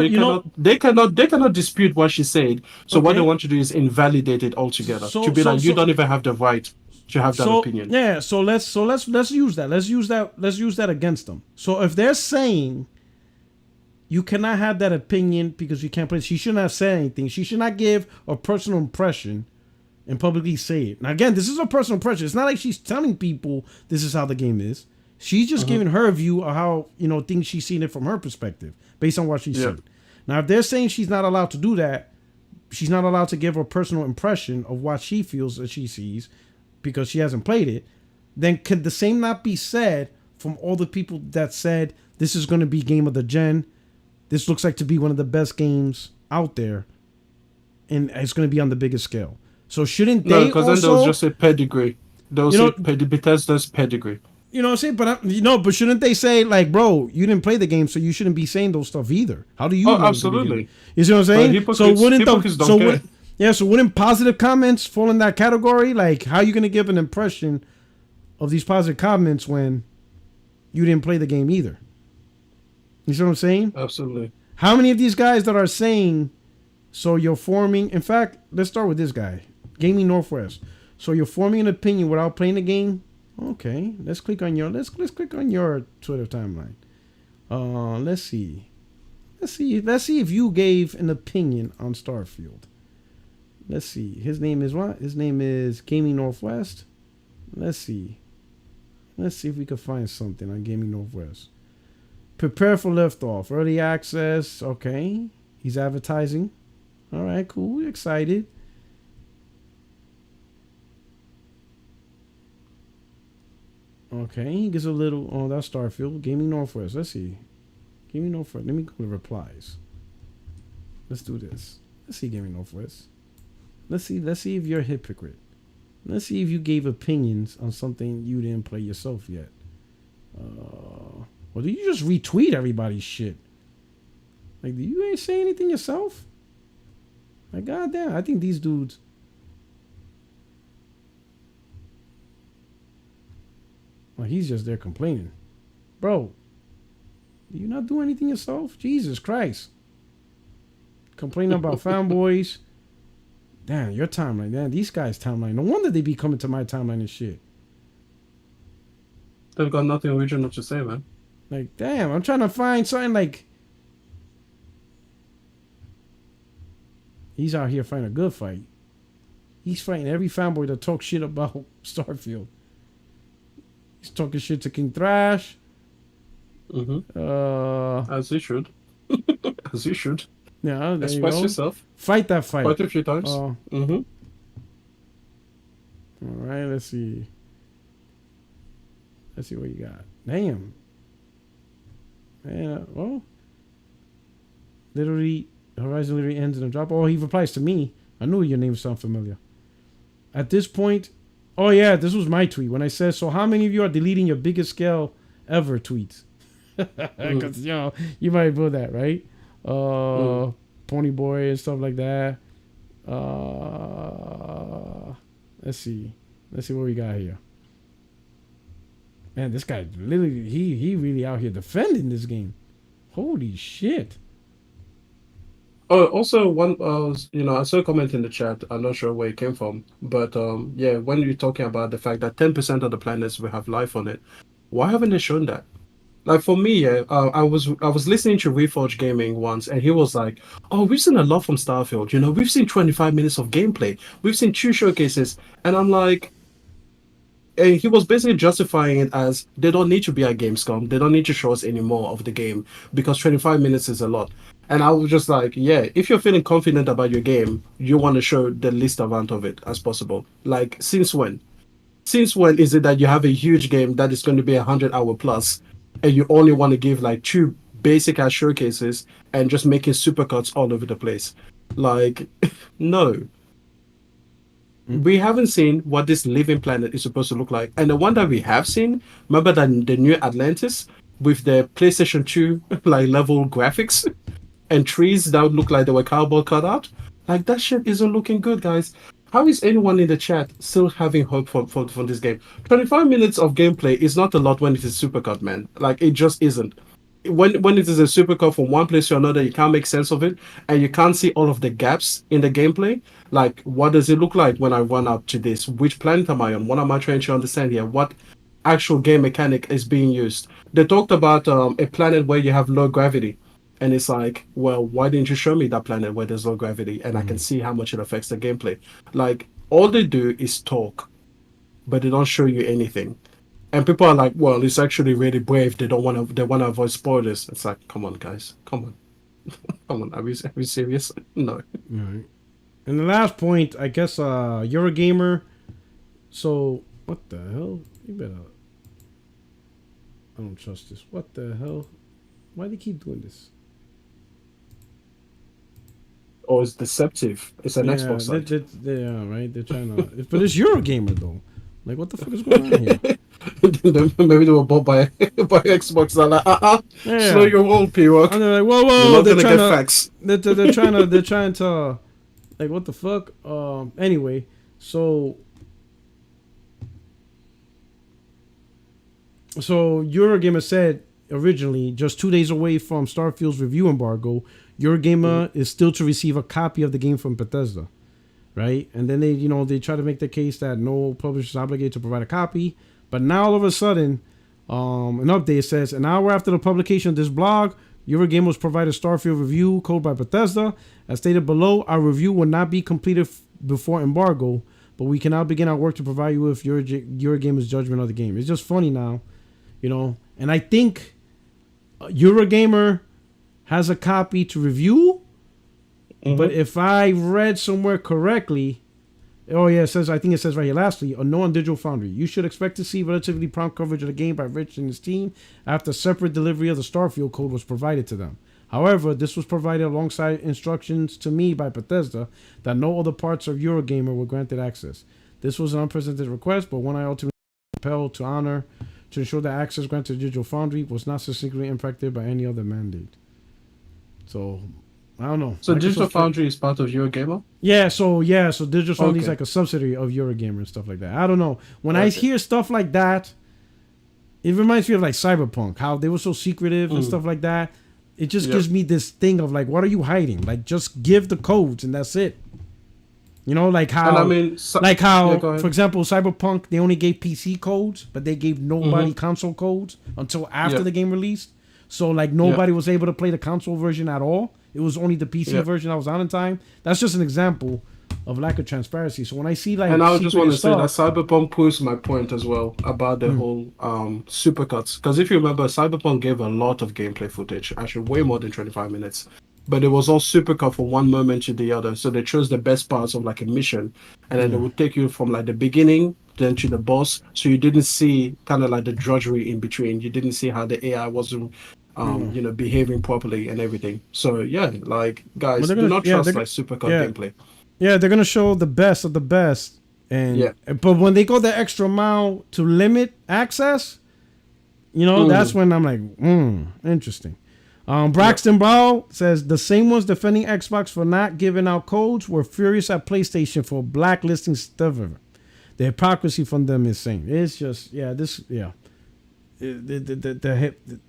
they cannot dispute what she said. So what they want to do is invalidate it altogether. You don't even have the right to have that opinion. Yeah. So let's use that. Let's use that against them. So if they're saying you cannot have that opinion because you can't play, she shouldn't have said anything. She should not give a personal impression and publicly say it. Now again, this is a personal impression. It's not like she's telling people this is how the game is. She's just giving her view of how, things she's seen it from her perspective, based on what she's seen. Now, if they're saying she's not allowed to do that, she's not allowed to give her personal impression of what she feels that she sees because she hasn't played it, then could the same not be said from all the people that said this is going to be game of the gen, this looks like to be one of the best games out there, and it's going to be on the biggest scale. So shouldn't they because also? then they'll just say pedigree. They'll You say know- Bethesda's pedigree. You know what I'm saying? But shouldn't they say, like, bro, you didn't play the game, so you shouldn't be saying those stuff either? How do you? Oh, know absolutely. You see what I'm saying? Hypocrites don't care. So wouldn't positive comments fall in that category? Like, how are you gonna give an impression of these positive comments when you didn't play the game either? You see what I'm saying? Absolutely. How many of these guys that are saying, so you're forming? In fact, let's start with this guy, Gaming Northwest. So you're forming an opinion without playing the game. Okay, let's click on your click on your Twitter timeline. Let's see if you gave an opinion on Starfield. Let's see. His name is what? His name is Gaming Northwest. Let's see if we can find something on Gaming Northwest. Prepare for liftoff. Early access. Okay, he's advertising. All right, cool. We're excited. Okay, he gives a little. Oh, that's Starfield. Gaming Northwest. Let's see. Gaming Northwest. Let me go to replies. Let's do this. Let's see Gaming Northwest. Let's see if you're a hypocrite. Let's see if you gave opinions on something you didn't play yourself yet. Or do you just retweet everybody's shit? Like, do you ain't say anything yourself? Like, goddamn, I think these dudes. Well, he's just there complaining. Bro, do you not do anything yourself? Jesus Christ. Complaining about fanboys. Damn, your timeline. Damn, these guys' timeline. No wonder they be coming to my timeline and shit. They've got nothing original to say, man. Like, damn, I'm trying to find something like... He's out here fighting a good fight. He's fighting every fanboy that talks shit about Starfield. He's talking shit to King Thrash. As you should. As you should. Yeah, there you Express go. yourself. Fight that fight. Quite a few times. All right, let's see. Let's see what you got. Damn. Yeah, well. Literally, Horizon literally ends in a drop. Oh, he replies to me. I knew your name sounded familiar. At this point, oh yeah, this was my tweet when I said, so how many of you are deleting your biggest scale ever tweets? Because, you know, you might put that, right? Pony Boy and stuff like that. Let's see what we got here. Man, this guy literally, he really out here defending this game. Holy shit. Oh, also one, I saw a comment in the chat. I'm not sure where it came from, but yeah, when you're talking about the fact that 10% of the planets will have life on it, why haven't they shown that? Like for me, yeah, I was listening to Reforge Gaming once, and he was like, "Oh, we've seen a lot from Starfield. You know, we've seen 25 minutes of gameplay. We've seen 2 showcases," and I'm like, and he was basically justifying it as they don't need to be at Gamescom. They don't need to show us any more of the game because 25 minutes is a lot. And I was just like, yeah, if you're feeling confident about your game, you want to show the least amount of it as possible. Like, since when? Since when is it that you have a huge game that is going to be 100-hour plus, and you only want to give like 2 basic ass showcases and just making supercuts all over the place? Like, no. We haven't seen what this living planet is supposed to look like. And the one that we have seen, remember that the new Atlantis with the PlayStation 2 like level graphics and trees that would look like they were cardboard cut out? Like, that shit isn't looking good, guys. How is anyone in the chat still having hope for this game? 25 minutes of gameplay is not a lot when it is supercut, man. Like, it just isn't. When it is a supercut from one place to another, you can't make sense of it, and you can't see all of the gaps in the gameplay. Like, what does it look like when I run up to this? Which planet am I on? What am I trying to understand here? What actual game mechanic is being used? They talked about a planet where you have low gravity, and it's like, well, why didn't you show me that planet where there's low gravity and I can see how much it affects the gameplay? Like, all they do is talk, but they don't show you anything. And people are like, well, it's actually really brave. They want to avoid spoilers. It's like, come on, guys. Come on. Come on. Are we serious? No. All right. And the last point, I guess, you're a gamer. So, what the hell? You better... I don't trust this. What the hell? Why do they keep doing this? Oh, it's deceptive. It's an Xbox site. They are, right? They're trying to... But it's Eurogamer, though. Like, what the fuck is going on here? Maybe they were bought by Xbox. They're like, Yeah. slow your roll, P-Rock. And they're like, whoa, You're whoa. not They're gonna trying get to... facts. They're trying to... Like, what the fuck? Anyway, so Eurogamer said originally, just 2 days away from Starfield's review embargo, Eurogamer is still to receive a copy of the game from Bethesda, right? And then they try to make the case that no publisher is obligated to provide a copy. But now all of a sudden, an update says, an hour after the publication of this blog, Eurogamer was provided Starfield review code by Bethesda. As stated below, our review will not be completed before embargo, but we can now begin our work to provide you with Eurogamer's judgment of the game. It's just funny now, and I think Eurogamer has a copy to review, but if I read somewhere correctly, I think it says right here, lastly, unknown Digital Foundry. You should expect to see relatively prompt coverage of the game by Rich and his team after separate delivery of the Starfield code was provided to them. However, this was provided alongside instructions to me by Bethesda that no other parts of Eurogamer were granted access. This was an unprecedented request, but one I ultimately compelled to honor to ensure that access granted to Digital Foundry was not succinctly impacted by any other mandate. So, I don't know. So Digital Foundry is part of Eurogamer? Yeah, so Digital Foundry is like a subsidiary of Eurogamer and stuff like that. I don't know. When I hear stuff like that, it reminds me of like Cyberpunk, how they were so secretive and stuff like that. It just gives me this thing of like, what are you hiding? Like, just give the codes and that's it. Like how, for example, Cyberpunk, they only gave PC codes, but they gave nobody console codes until after the game released. So like nobody was able to play the console version at all. It was only the PC version that was on in time. That's just an example of lack of transparency. So when I see like, and I just want to say that Cyberpunk proves my point as well about the whole supercuts. Because if you remember, Cyberpunk gave a lot of gameplay footage, actually way more than 25 minutes. But it was all supercut from one moment to the other. So they chose the best parts of like a mission, and then they would take you from like the beginning then to the boss. So you didn't see kind of like the drudgery in between. You didn't see how the AI wasn't behaving properly and everything. So yeah, like guys, do not trust like supercut gameplay. Yeah, they're gonna show the best of the best, but when they go the extra mile to limit access, that's when I'm like, interesting. Braxton Brow says the same ones defending Xbox for not giving out codes were furious at PlayStation for blacklisting stuff. The hypocrisy from them is insane. It's just the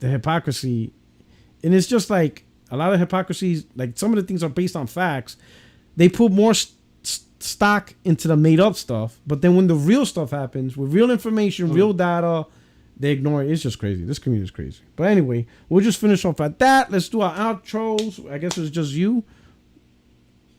hypocrisy, and it's just like a lot of hypocrisies. Like some of the things are based on facts. They put more stock into the made up stuff, but then when the real stuff happens with real information, real data, they ignore it. It's just crazy. This community is crazy. But anyway, we'll just finish off at that. Let's do our outros. I guess it's just you.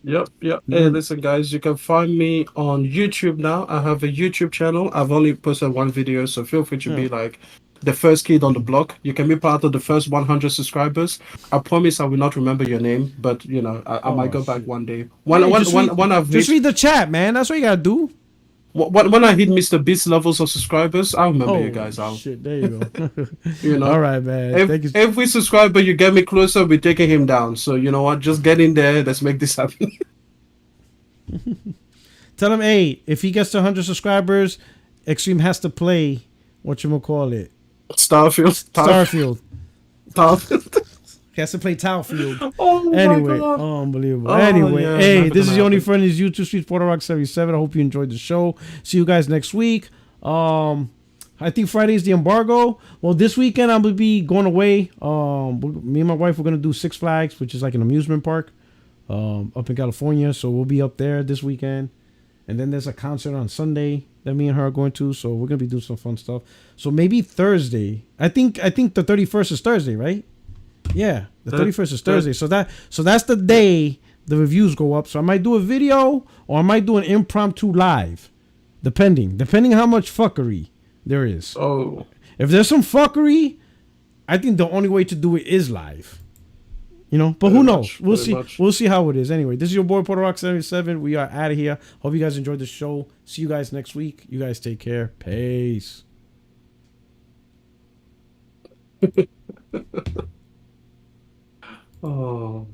Yep. Hey, listen, guys, you can find me on YouTube now. I have a YouTube channel. I've only posted one video, so feel free to be like the first kid on the block. You can be part of the first 100 subscribers. I promise I will not remember your name, but I might go back one day. When I've just read the chat, man. That's what you gotta do. When I hit Mr. Beast levels of subscribers, I'll remember you guys. Shit, there you go. All right, man. Thank you. Every subscriber you get me closer, we're taking him down. So you know what? Just get in there. Let's make this happen. Tell him, hey, if he gets to 100 subscribers, Extreme has to play whatchamacallit. Starfield. He has to play Starfield. Oh anyway, my God. Unbelievable. This is your only friend is YouTube Street Porter77. I hope you enjoyed the show. See you guys next week. I think Friday is the embargo. Well, this weekend I'm gonna be going away. Me and my wife we're gonna do Six Flags, which is like an amusement park, up in California. So we'll be up there this weekend. And then there's a concert on Sunday that me and her are going to. So we're gonna be doing some fun stuff. So maybe Thursday. I think the 31st is Thursday, right? Yeah, the 31st is Thursday. So that's the day the reviews go up. So I might do a video or I might do an impromptu live, depending how much fuckery there is. Oh, if there's some fuckery, I think the only way to do it is live. But who knows? We'll see. We'll see how it is. Anyway, this is your boy PorterRock77. We are out of here. Hope you guys enjoyed the show. See you guys next week. You guys take care. Peace. Oh.